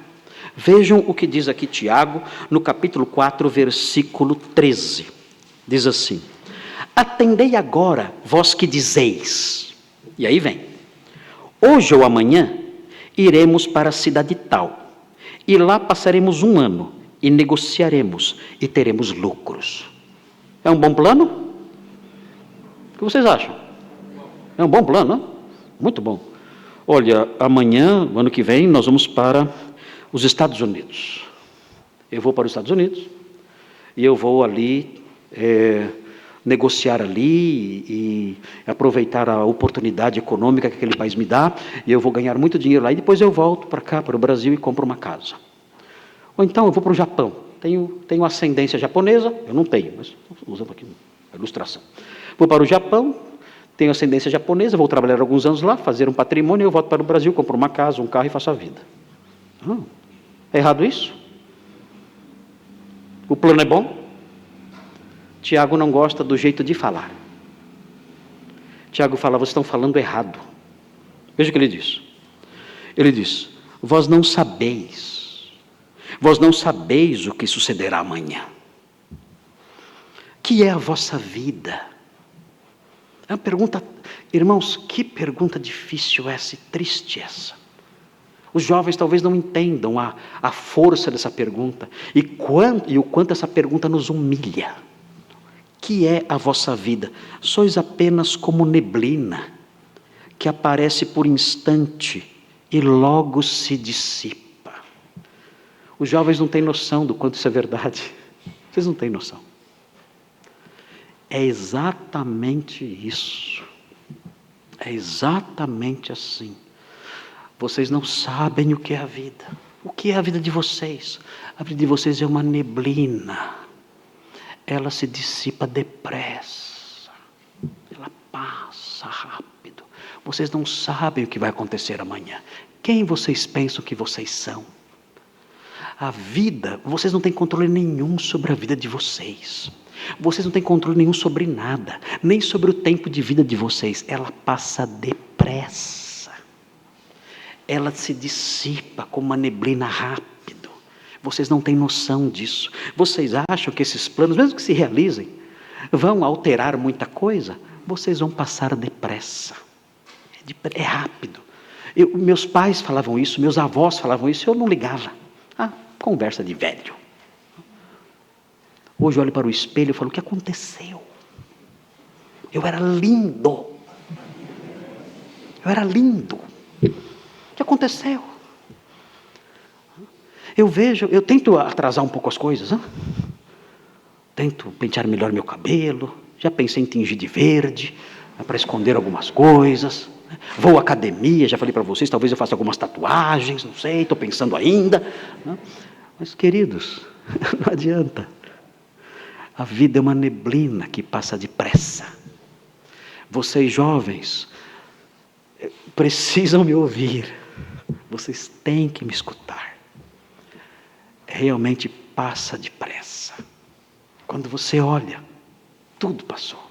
Vejam o que diz aqui Tiago, no capítulo 4, versículo 13. Diz assim: atendei agora, vós que dizeis. E aí vem: hoje ou amanhã iremos para a cidade tal, e lá passaremos 1 ano, e negociaremos, e teremos lucros. É um bom plano? O que vocês acham? É um bom plano, não? Muito bom. Olha, amanhã, ano que vem, nós vamos para os Estados Unidos. Eu vou para os Estados Unidos, e eu vou ali negociar ali e aproveitar a oportunidade econômica que aquele país me dá, e eu vou ganhar muito dinheiro lá, e depois eu volto para cá, para o Brasil, e compro uma casa. Ou então eu vou para o Japão. Tenho ascendência japonesa, eu não tenho, mas usando aqui a ilustração. Vou para o Japão, tenho ascendência japonesa, vou trabalhar alguns anos lá, fazer um patrimônio, eu volto para o Brasil, compro uma casa, um carro e faço a vida. É errado isso? O plano é bom? Tiago não gosta do jeito de falar. Tiago fala: vocês estão falando errado. Veja o que ele diz. Ele diz: vós não sabeis o que sucederá amanhã. Que é a vossa vida? É uma pergunta, irmãos, que pergunta difícil essa e triste essa. Os jovens talvez não entendam a força dessa pergunta e o quanto essa pergunta nos humilha. Que é a vossa vida? Sois apenas como neblina, que aparece por instante e logo se dissipa. Os jovens não têm noção do quanto isso é verdade. Vocês não têm noção. É exatamente isso. É exatamente assim. Vocês não sabem o que é a vida. O que é a vida de vocês? A vida de vocês é uma neblina. Ela se dissipa depressa. Ela passa rápido. Vocês não sabem o que vai acontecer amanhã. Quem vocês pensam que vocês são? A vida, vocês não têm controle nenhum sobre a vida de vocês. Vocês não têm controle nenhum sobre nada, nem sobre o tempo de vida de vocês. Ela passa depressa. Ela se dissipa como uma neblina rápido. Vocês não têm noção disso. Vocês acham que esses planos, mesmo que se realizem, vão alterar muita coisa? Vocês vão passar depressa. É rápido. Meus pais falavam isso, meus avós falavam isso, eu não ligava. Conversa de velho. Hoje eu olho para o espelho e falo: o que aconteceu? Eu era lindo. O que aconteceu? Eu tento atrasar um pouco as coisas. Tento pentear melhor meu cabelo. Já pensei em tingir de verde, para esconder algumas coisas. Vou à academia, já falei para vocês, talvez eu faça algumas tatuagens, não sei, estou pensando ainda. Mas, queridos, não adianta. A vida é uma neblina que passa depressa. Vocês jovens precisam me ouvir. Vocês têm que me escutar. Realmente passa depressa. Quando você olha, tudo passou.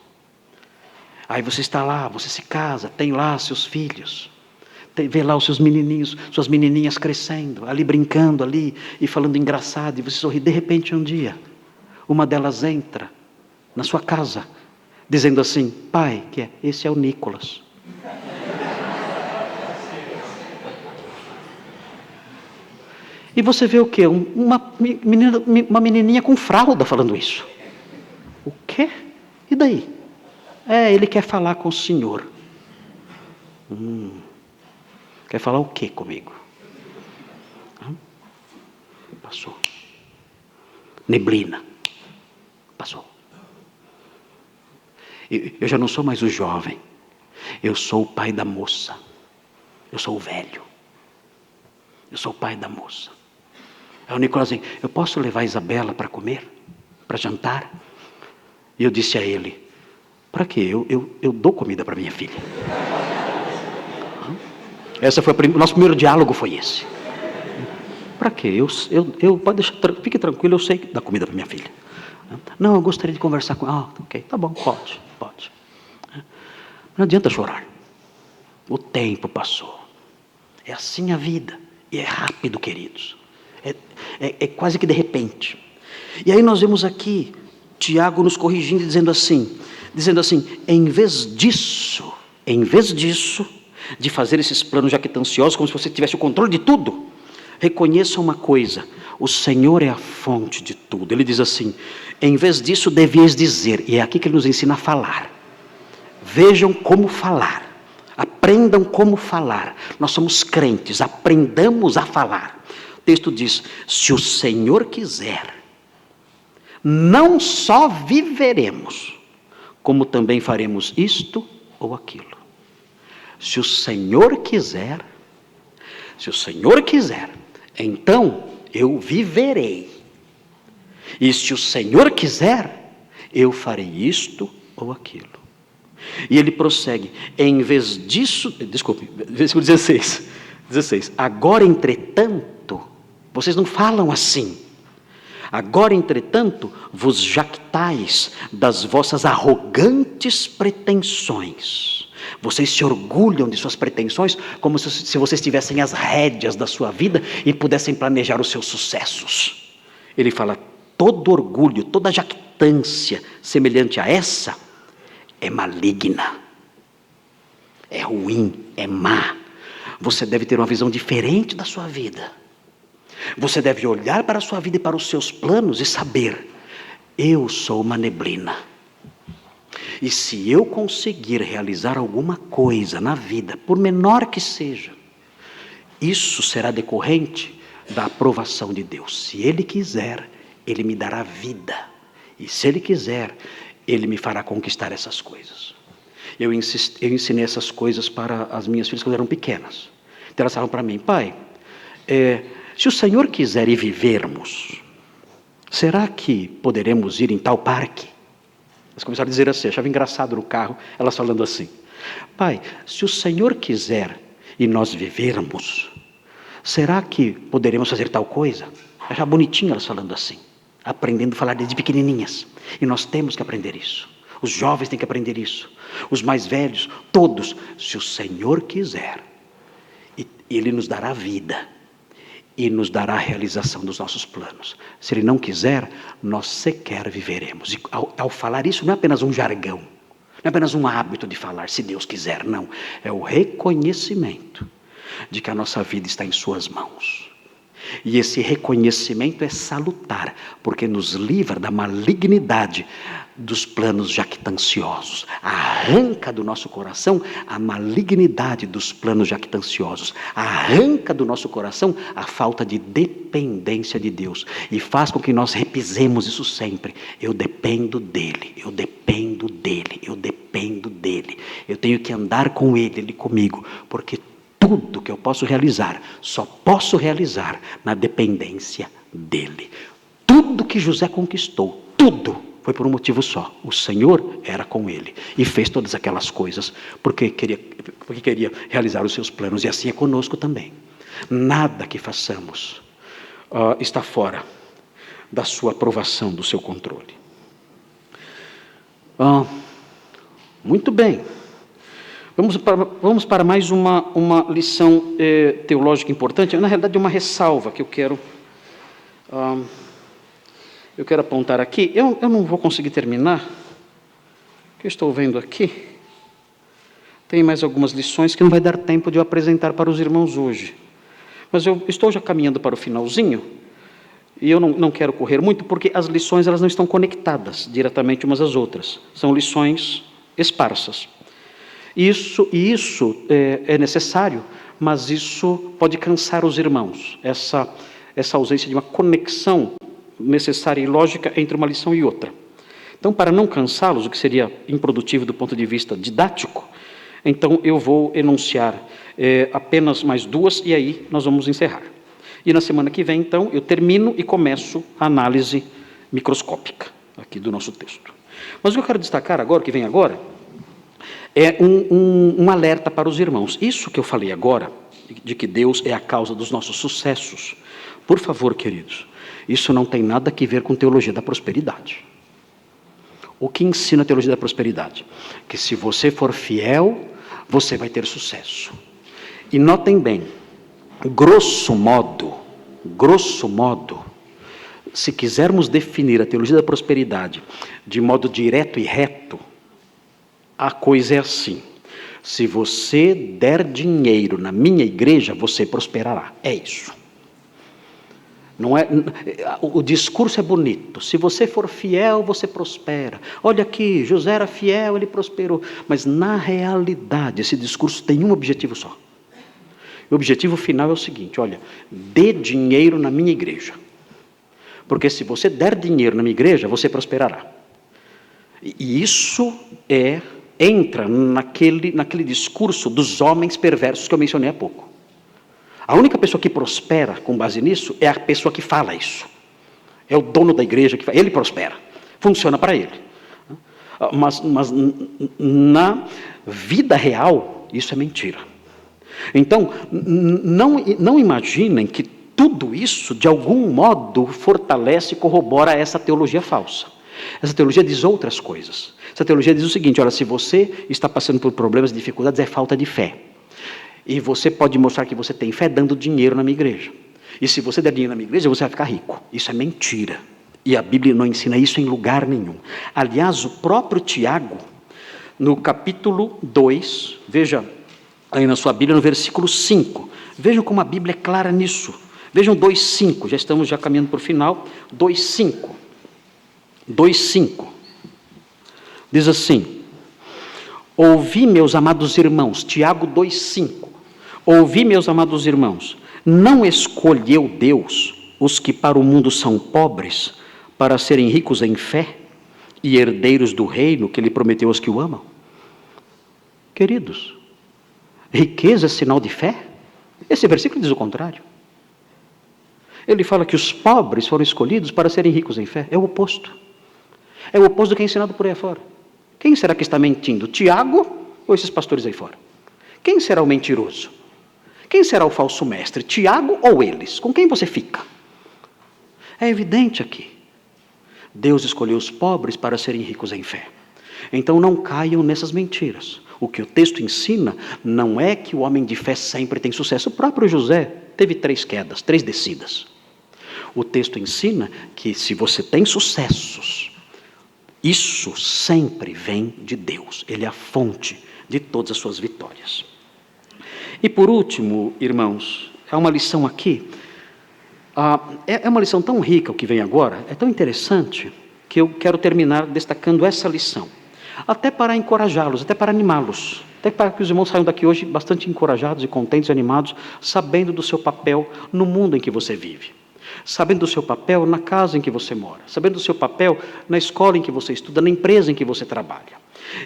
Aí você está lá, você se casa, tem lá seus filhos, vê lá os seus menininhos, suas menininhas crescendo, ali brincando ali e falando engraçado, e você sorri. De repente um dia, uma delas entra na sua casa, dizendo assim: pai, esse é o Nicolas. E você vê o quê? Uma menininha com fralda falando isso. O quê? E daí? Ele quer falar com o senhor. Quer falar o quê comigo? Passou. Neblina. Passou. Eu já não sou mais o jovem. Eu sou o pai da moça. Eu sou o velho. Eu sou o pai da moça. Aí o Nicolas disse: eu posso levar a Isabela para comer? Para jantar? E eu disse a ele: para quê? Eu dou comida para minha filha. Essa foi nosso primeiro diálogo foi esse. Para quê? Pode deixar, fique tranquilo, eu sei dar comida para minha filha. Não, eu gostaria de conversar com ela. Ok, tá bom, pode. Não adianta chorar. O tempo passou. É assim a vida. E é rápido, queridos. É quase que de repente. E aí nós vemos aqui Tiago nos corrigindo e dizendo assim, em vez disso, de fazer esses planos jactanciosos como se você tivesse o controle de tudo, reconheça uma coisa: o Senhor é a fonte de tudo. Ele diz assim: em vez disso devias dizer, e é aqui que ele nos ensina a falar. Vejam como falar, aprendam como falar. Nós somos crentes, aprendamos a falar. O texto diz: se o Senhor quiser, não só viveremos, como também faremos isto ou aquilo. Se o Senhor quiser, então eu viverei. E se o Senhor quiser, eu farei isto ou aquilo. E ele prossegue, em vez disso, versículo 16, agora entretanto, vocês não falam assim. Agora entretanto, vos jactais das vossas arrogantes pretensões. Vocês se orgulham de suas pretensões como se vocês tivessem as rédeas da sua vida e pudessem planejar os seus sucessos. Ele fala, todo orgulho, toda jactância semelhante a essa é maligna, é ruim, é má. Você deve ter uma visão diferente da sua vida. Você deve olhar para a sua vida e para os seus planos e saber, eu sou uma neblina. E se eu conseguir realizar alguma coisa na vida, por menor que seja, isso será decorrente da aprovação de Deus. Se Ele quiser, Ele me dará vida. E se Ele quiser, Ele me fará conquistar essas coisas. Eu ensinei essas coisas para as minhas filhas quando eram pequenas. Então elas falavam para mim, pai, se o Senhor quiser e vivermos, será que poderemos ir em tal parque? Elas começaram a dizer assim, achava engraçado no carro, elas falando assim, pai, se o Senhor quiser e nós vivermos, será que poderemos fazer tal coisa? Achava bonitinho elas falando assim, aprendendo a falar desde pequenininhas. E nós temos que aprender isso. Os jovens têm que aprender isso. Os mais velhos, todos. Se o Senhor quiser, Ele nos dará vida e nos dará a realização dos nossos planos. Se Ele não quiser, nós sequer viveremos. E ao falar isso, não é apenas um jargão, não é apenas um hábito de falar, se Deus quiser, não. É o reconhecimento de que a nossa vida está em Suas mãos. E esse reconhecimento é salutar, porque nos livra da malignidade dos planos jactanciosos. Arranca do nosso coração a malignidade dos planos jactanciosos. Arranca do nosso coração a falta de dependência de Deus. E faz com que nós repisemos isso sempre. Eu dependo dEle, eu dependo dEle, eu dependo dEle. Eu tenho que andar com Ele, Ele comigo, porque tudo que eu posso realizar, só posso realizar na dependência dEle. Tudo que José conquistou, tudo, foi por um motivo só. O Senhor era com ele e fez todas aquelas coisas porque queria realizar os seus planos. E assim é conosco também. Nada que façamos está fora da sua aprovação, do seu controle. Muito bem. Vamos para mais uma lição teológica importante. Na realidade, uma ressalva que eu quero apontar aqui. Eu não vou conseguir terminar. O que eu estou vendo aqui? Tem mais algumas lições que não vai dar tempo de eu apresentar para os irmãos hoje. Mas eu estou já caminhando para o finalzinho. E eu não quero correr muito, porque as lições elas não estão conectadas diretamente umas às outras. São lições esparsas. Isso é necessário, mas isso pode cansar os irmãos, essa ausência de uma conexão necessária e lógica entre uma lição e outra. Então, para não cansá-los, o que seria improdutivo do ponto de vista didático, então eu vou enunciar apenas mais duas e aí nós vamos encerrar. E na semana que vem, então, eu termino e começo a análise microscópica aqui do nosso texto. Mas o que eu quero destacar agora, o que vem agora, é um alerta para os irmãos. Isso que eu falei agora, de que Deus é a causa dos nossos sucessos, por favor, queridos, isso não tem nada a ver com teologia da prosperidade. O que ensina a teologia da prosperidade? Que se você for fiel, você vai ter sucesso. E notem bem, grosso modo, se quisermos definir a teologia da prosperidade de modo direto e reto, a coisa é assim: se você der dinheiro na minha igreja, você prosperará. É isso. Não é, o discurso é bonito. Se você for fiel, você prospera. Olha aqui, José era fiel, ele prosperou. Mas na realidade, esse discurso tem um objetivo só. O objetivo final é o seguinte: olha, dê dinheiro na minha igreja. Porque se você der dinheiro na minha igreja, você prosperará. E isso entra naquele discurso dos homens perversos que eu mencionei há pouco. A única pessoa que prospera com base nisso é a pessoa que fala isso. É o dono da igreja que fala, ele prospera. Funciona para ele. Mas na vida real, isso é mentira. Então, não imaginem que tudo isso, de algum modo, fortalece e corrobora essa teologia falsa. Essa teologia diz outras coisas. Essa teologia diz o seguinte: olha, se você está passando por problemas e dificuldades, é falta de fé. E você pode mostrar que você tem fé dando dinheiro na minha igreja. E se você der dinheiro na minha igreja, você vai ficar rico. Isso é mentira. E a Bíblia não ensina isso em lugar nenhum. Aliás, o próprio Tiago, no capítulo 2, veja aí na sua Bíblia, no versículo 5. Vejam como a Bíblia é clara nisso. Vejam 2,5. Já estamos caminhando para o final. 2,5. 2,5. Diz assim: ouvi, meus amados irmãos, Tiago 2,5. Ouvi, meus amados irmãos, não escolheu Deus os que para o mundo são pobres, para serem ricos em fé e herdeiros do reino que ele prometeu aos que o amam? Queridos, riqueza é sinal de fé? Esse versículo diz o contrário. Ele fala que os pobres foram escolhidos para serem ricos em fé. É o oposto. É o oposto do que é ensinado por aí fora. Quem será que está mentindo? Tiago ou esses pastores aí fora? Quem será o mentiroso? Quem será o falso mestre? Tiago ou eles? Com quem você fica? É evidente aqui. Deus escolheu os pobres para serem ricos em fé. Então não caiam nessas mentiras. O que o texto ensina não é que o homem de fé sempre tem sucesso. O próprio José teve 3 quedas, 3 descidas. O texto ensina que se você tem sucessos, isso sempre vem de Deus. Ele é a fonte de todas as suas vitórias. E por último, irmãos, há uma lição aqui. É uma lição tão rica o que vem agora, é tão interessante, que eu quero terminar destacando essa lição. Até para encorajá-los, até para animá-los. Até para que os irmãos saiam daqui hoje bastante encorajados e contentes e animados, sabendo do seu papel no mundo em que você vive. Sabendo do seu papel na casa em que você mora. Sabendo do seu papel na escola em que você estuda, na empresa em que você trabalha.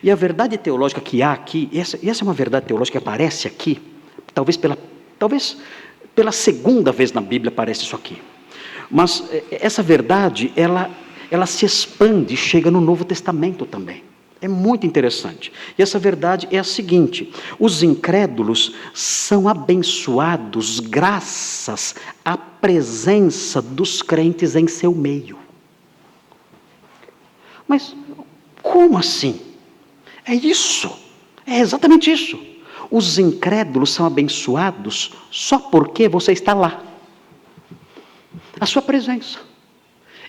E a verdade teológica que há aqui, essa é uma verdade teológica que aparece aqui, talvez pela segunda vez na Bíblia aparece isso aqui. Mas essa verdade, ela se expande e chega no Novo Testamento também. É muito interessante. E essa verdade é a seguinte: os incrédulos são abençoados graças à presença dos crentes em seu meio. Mas como assim? É isso. É exatamente isso. Os incrédulos são abençoados só porque você está lá. A sua presença.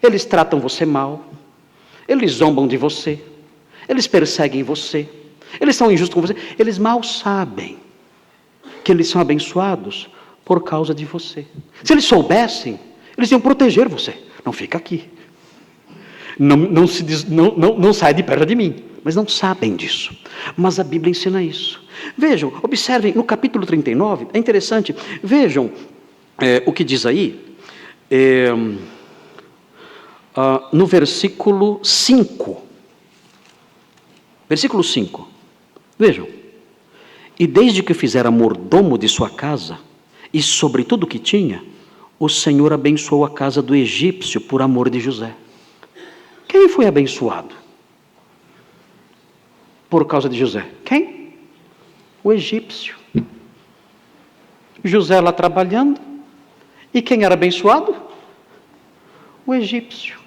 Eles tratam você mal. Eles zombam de você. Eles perseguem você. Eles são injustos com você. Eles mal sabem que eles são abençoados por causa de você. Se eles soubessem, eles iam proteger você. Não fica aqui. Não sai de perto de mim. Mas não sabem disso. Mas a Bíblia ensina isso. Vejam, observem, no capítulo 39, é interessante, vejam o que diz aí, no versículo 5. Versículo 5. Vejam. E desde que fizera mordomo de sua casa, e sobre tudo o que tinha, o Senhor abençoou a casa do egípcio por amor de José. Quem foi abençoado por causa de José? Quem? O egípcio. José lá trabalhando. E quem era abençoado? O egípcio.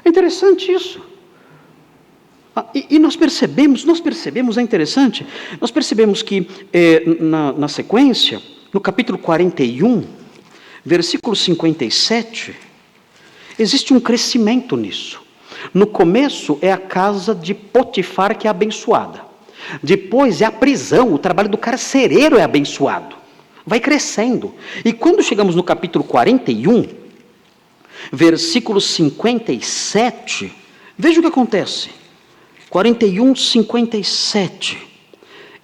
É interessante isso. E nós percebemos, é interessante, nós percebemos que na sequência, no capítulo 41, versículo 57, existe um crescimento nisso. No começo é a casa de Potifar que é abençoada. Depois é a prisão, o trabalho do carcereiro é abençoado. Vai crescendo. E quando chegamos no capítulo 41, versículo 57, veja o que acontece. 41, 57.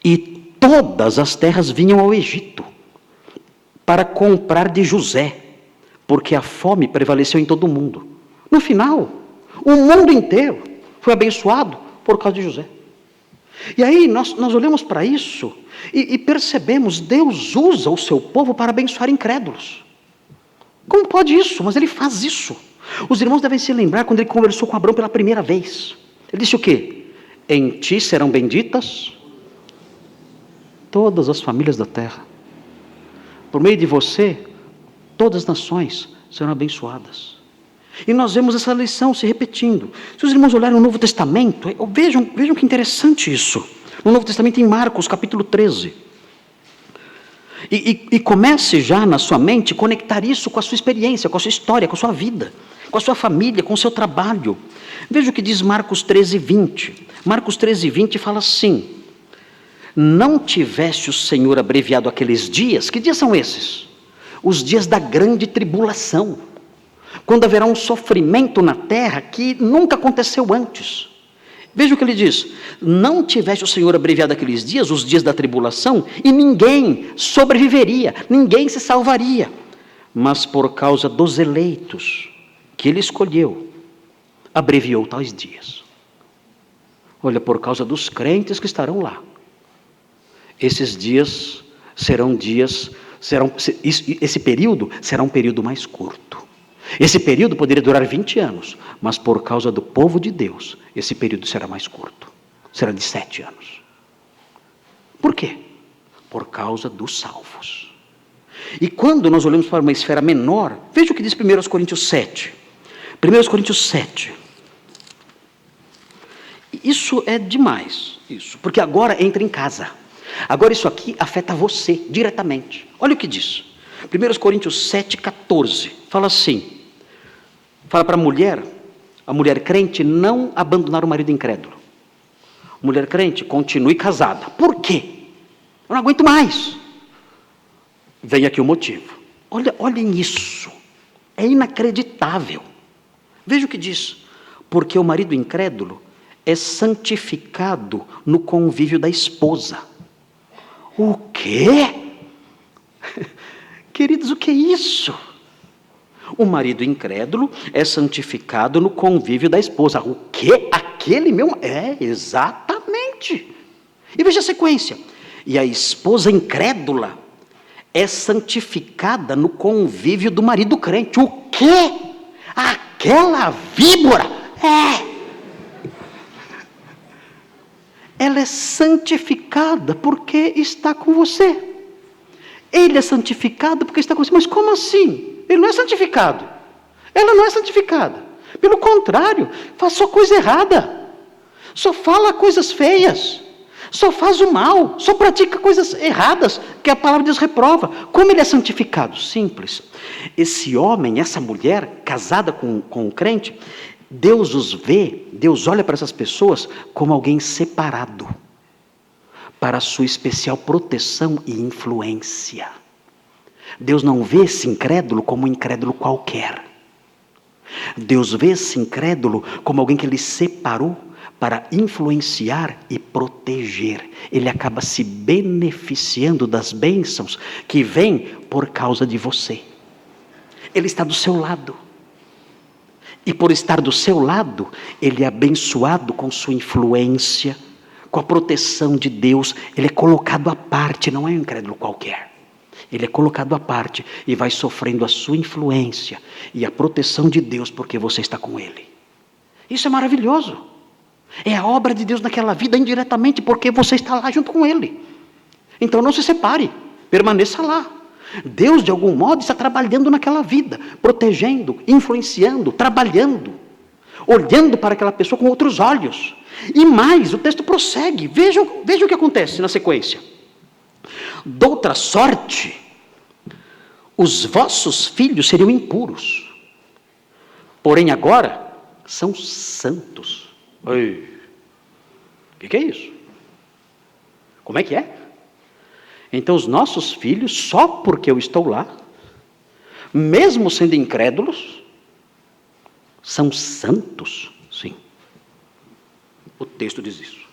E todas as terras vinham ao Egito para comprar de José, porque a fome prevaleceu em todo o mundo. No final, o mundo inteiro foi abençoado por causa de José. E aí nós olhamos para isso e percebemos, Deus usa o seu povo para abençoar incrédulos. Como pode isso? Mas ele faz isso. Os irmãos devem se lembrar quando ele conversou com Abraão pela primeira vez. Ele disse o quê? Em ti serão benditas todas as famílias da terra. Por meio de você, todas as nações serão abençoadas. E nós vemos essa lição se repetindo. Se os irmãos olharem o Novo Testamento, vejam que interessante isso. No Novo Testamento, em Marcos, capítulo 13. E comece já na sua mente conectar isso com a sua experiência, com a sua história, com a sua vida, com a sua família, com o seu trabalho. Veja o que diz Marcos 13, 20. Marcos 13, 20 fala assim: não tivesse o Senhor abreviado aqueles dias. Que dias são esses? Os dias da grande tribulação, quando haverá um sofrimento na terra que nunca aconteceu antes. Veja o que ele diz: não tivesse o Senhor abreviado aqueles dias, os dias da tribulação, e ninguém sobreviveria, ninguém se salvaria, mas por causa dos eleitos que ele escolheu, abreviou tais dias. Olha, por causa dos crentes que estarão lá, esses dias esse período será um período mais curto. Esse período poderia durar 20 anos, mas por causa do povo de Deus, esse período será mais curto. Será de 7 anos. Por quê? Por causa dos salvos. E quando nós olhamos para uma esfera menor, veja o que diz 1 Coríntios 7. 1 Coríntios 7. Isso é demais, porque agora entra em casa. Agora isso aqui afeta você diretamente. Olha o que diz. 1 Coríntios 7, 14. Fala assim. Fala para a mulher crente não abandonar o marido incrédulo. Mulher crente, continue casada. Por quê? Eu não aguento mais. Vem aqui o motivo. Olhem isso. É inacreditável. Veja o que diz. Porque o marido incrédulo é santificado no convívio da esposa. O quê? Queridos, o que é isso? O marido incrédulo é santificado no convívio da esposa. O quê? Aquele meu... exatamente. E veja a sequência. E a esposa incrédula é santificada no convívio do marido crente. O quê? Aquela víbora? Ela é santificada porque está com você. Ele é santificado porque está com você. Mas como assim? Ele não é santificado. Ela não é santificada. Pelo contrário, faz só coisa errada. Só fala coisas feias. Só faz o mal. Só pratica coisas erradas que a palavra de Deus reprova. Como ele é santificado? Simples. Esse homem, essa mulher, casada com um crente, Deus os vê, Deus olha para essas pessoas como alguém separado para a sua especial proteção e influência. Deus não vê esse incrédulo como um incrédulo qualquer. Deus vê esse incrédulo como alguém que ele separou para influenciar e proteger. Ele acaba se beneficiando das bênçãos que vêm por causa de você. Ele está do seu lado. E por estar do seu lado, ele é abençoado com sua influência, com a proteção de Deus. Ele é colocado à parte, não é um incrédulo qualquer. Ele é colocado à parte e vai sofrendo a sua influência e a proteção de Deus porque você está com ele. Isso é maravilhoso. É a obra de Deus naquela vida indiretamente porque você está lá junto com ele. Então não se separe, permaneça lá. Deus de algum modo está trabalhando naquela vida, protegendo, influenciando, trabalhando. olhando para aquela pessoa com outros olhos. E mais, o texto prossegue. Veja o que acontece na sequência. Doutra sorte, os vossos filhos seriam impuros, porém agora são santos. Ei, o que é isso? Como é que é? Então os nossos filhos, só porque eu estou lá, mesmo sendo incrédulos, são santos? Sim. O texto diz isso.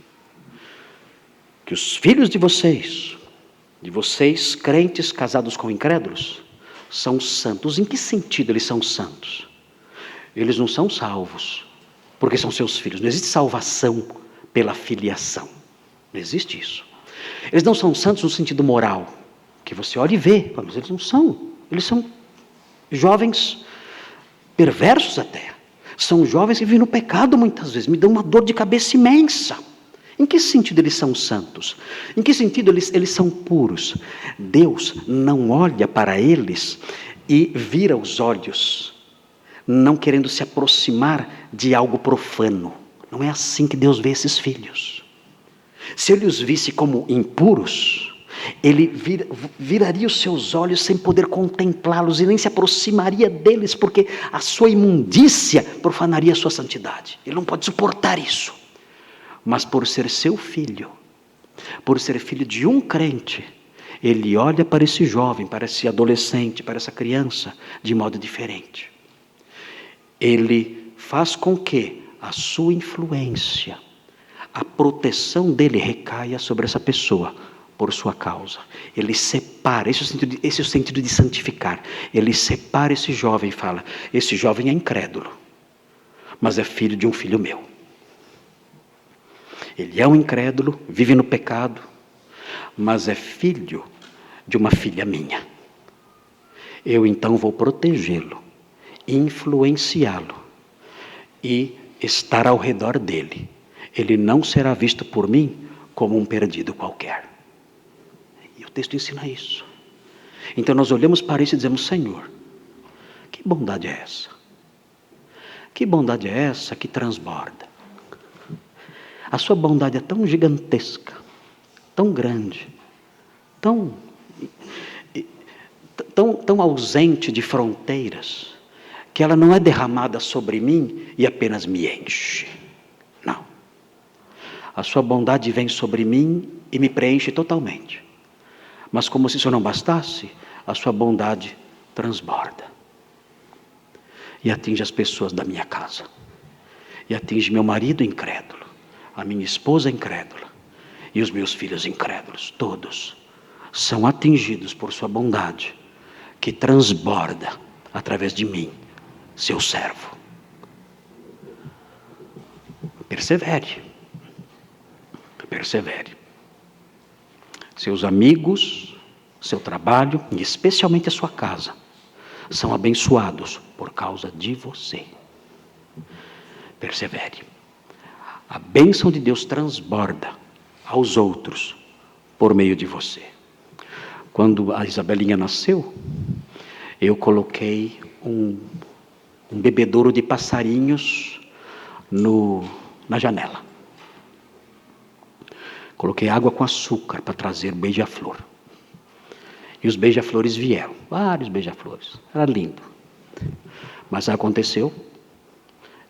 Que os filhos de vocês crentes casados com incrédulos, são santos. Em que sentido eles são santos? Eles não são salvos porque são seus filhos. Não existe salvação pela filiação. Não existe isso. Eles não são santos no sentido moral, que você olha e vê, mas eles não são. Eles são jovens perversos até. São jovens que vivem no pecado muitas vezes. Me dão uma dor de cabeça imensa. Em que sentido eles são santos? Em que sentido eles são puros? Deus não olha para eles e vira os olhos, não querendo se aproximar de algo profano. Não é assim que Deus vê esses filhos. Se Ele os visse como impuros, Ele viraria os seus olhos sem poder contemplá-los e nem se aproximaria deles, porque a sua imundícia profanaria a sua santidade. Ele não pode suportar isso. Mas por ser seu filho, por ser filho de um crente, ele olha para esse jovem, para esse adolescente, para essa criança, de modo diferente. Ele faz com que a sua influência, a proteção dele recaia sobre essa pessoa, por sua causa. Ele separa, esse é o sentido de santificar. Ele separa esse jovem e fala, esse jovem é incrédulo, mas é filho de um filho meu. Ele é um incrédulo, vive no pecado, mas é filho de uma filha minha. Eu então vou protegê-lo, influenciá-lo e estar ao redor dele. Ele não será visto por mim como um perdido qualquer. E o texto ensina isso. Então nós olhamos para isso e dizemos, Senhor, que bondade é essa? Que bondade é essa que transborda? A sua bondade é tão gigantesca, tão grande, tão ausente de fronteiras, que ela não é derramada sobre mim e apenas me enche. Não. A sua bondade vem sobre mim e me preenche totalmente. Mas como se isso não bastasse, a sua bondade transborda. E atinge as pessoas da minha casa. E atinge meu marido incrédulo, a minha esposa incrédula e os meus filhos incrédulos. Todos são atingidos por sua bondade, que transborda através de mim, seu servo. Persevere. Persevere. Seus amigos, seu trabalho, e especialmente a sua casa, são abençoados por causa de você. Persevere. A bênção de Deus transborda aos outros por meio de você. Quando a Isabelinha nasceu, eu coloquei um bebedouro de passarinhos na janela. Coloquei água com açúcar para trazer beija-flor. E os beija-flores vieram, vários beija-flores. Era lindo. Mas aconteceu,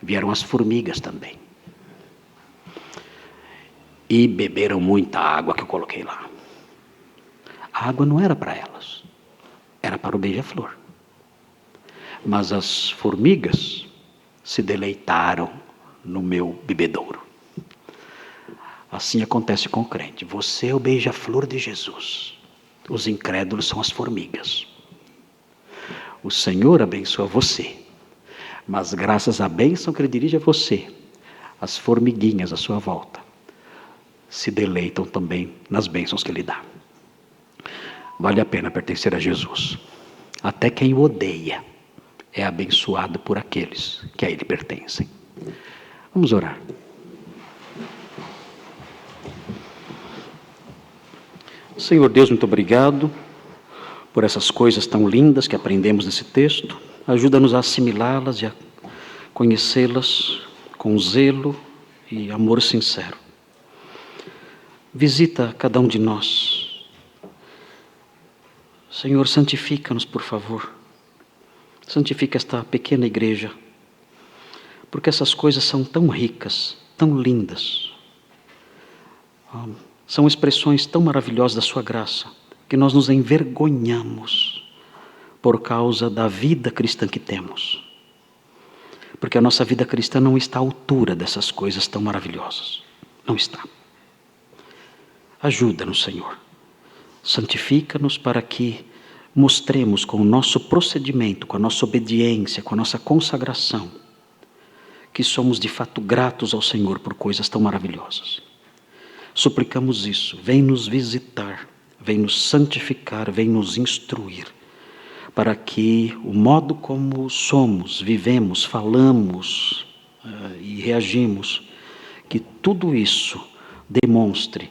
vieram as formigas também. E beberam muita água que eu coloquei lá. A água não era para elas, era para o beija-flor. Mas as formigas se deleitaram no meu bebedouro. Assim acontece com o crente. Você é o beija-flor de Jesus. Os incrédulos são as formigas. O Senhor abençoa você, mas graças à bênção que Ele dirige a você, as formiguinhas à sua volta se deleitam também nas bênçãos que Ele dá. Vale a pena pertencer a Jesus. Até quem o odeia é abençoado por aqueles que a Ele pertencem. Vamos orar. Senhor Deus, muito obrigado por essas coisas tão lindas que aprendemos nesse texto. Ajuda-nos a assimilá-las e a conhecê-las com zelo e amor sincero. Visita cada um de nós. Senhor, santifica-nos, por favor. Santifica esta pequena igreja, porque essas coisas são tão ricas, tão lindas. São expressões tão maravilhosas da sua graça, que nós nos envergonhamos por causa da vida cristã que temos. Porque a nossa vida cristã não está à altura dessas coisas tão maravilhosas. Não está. Ajuda-nos, Senhor. Santifica-nos para que mostremos com o nosso procedimento, com a nossa obediência, com a nossa consagração, que somos de fato gratos ao Senhor por coisas tão maravilhosas. Suplicamos isso. Vem nos visitar, vem nos santificar, vem nos instruir, para que o modo como somos, vivemos, falamos e reagimos, que tudo isso demonstre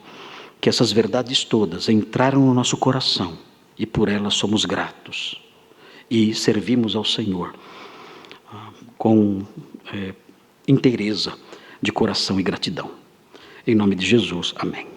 que essas verdades todas entraram no nosso coração e por elas somos gratos e servimos ao Senhor com inteireza de coração e gratidão. Em nome de Jesus, amém.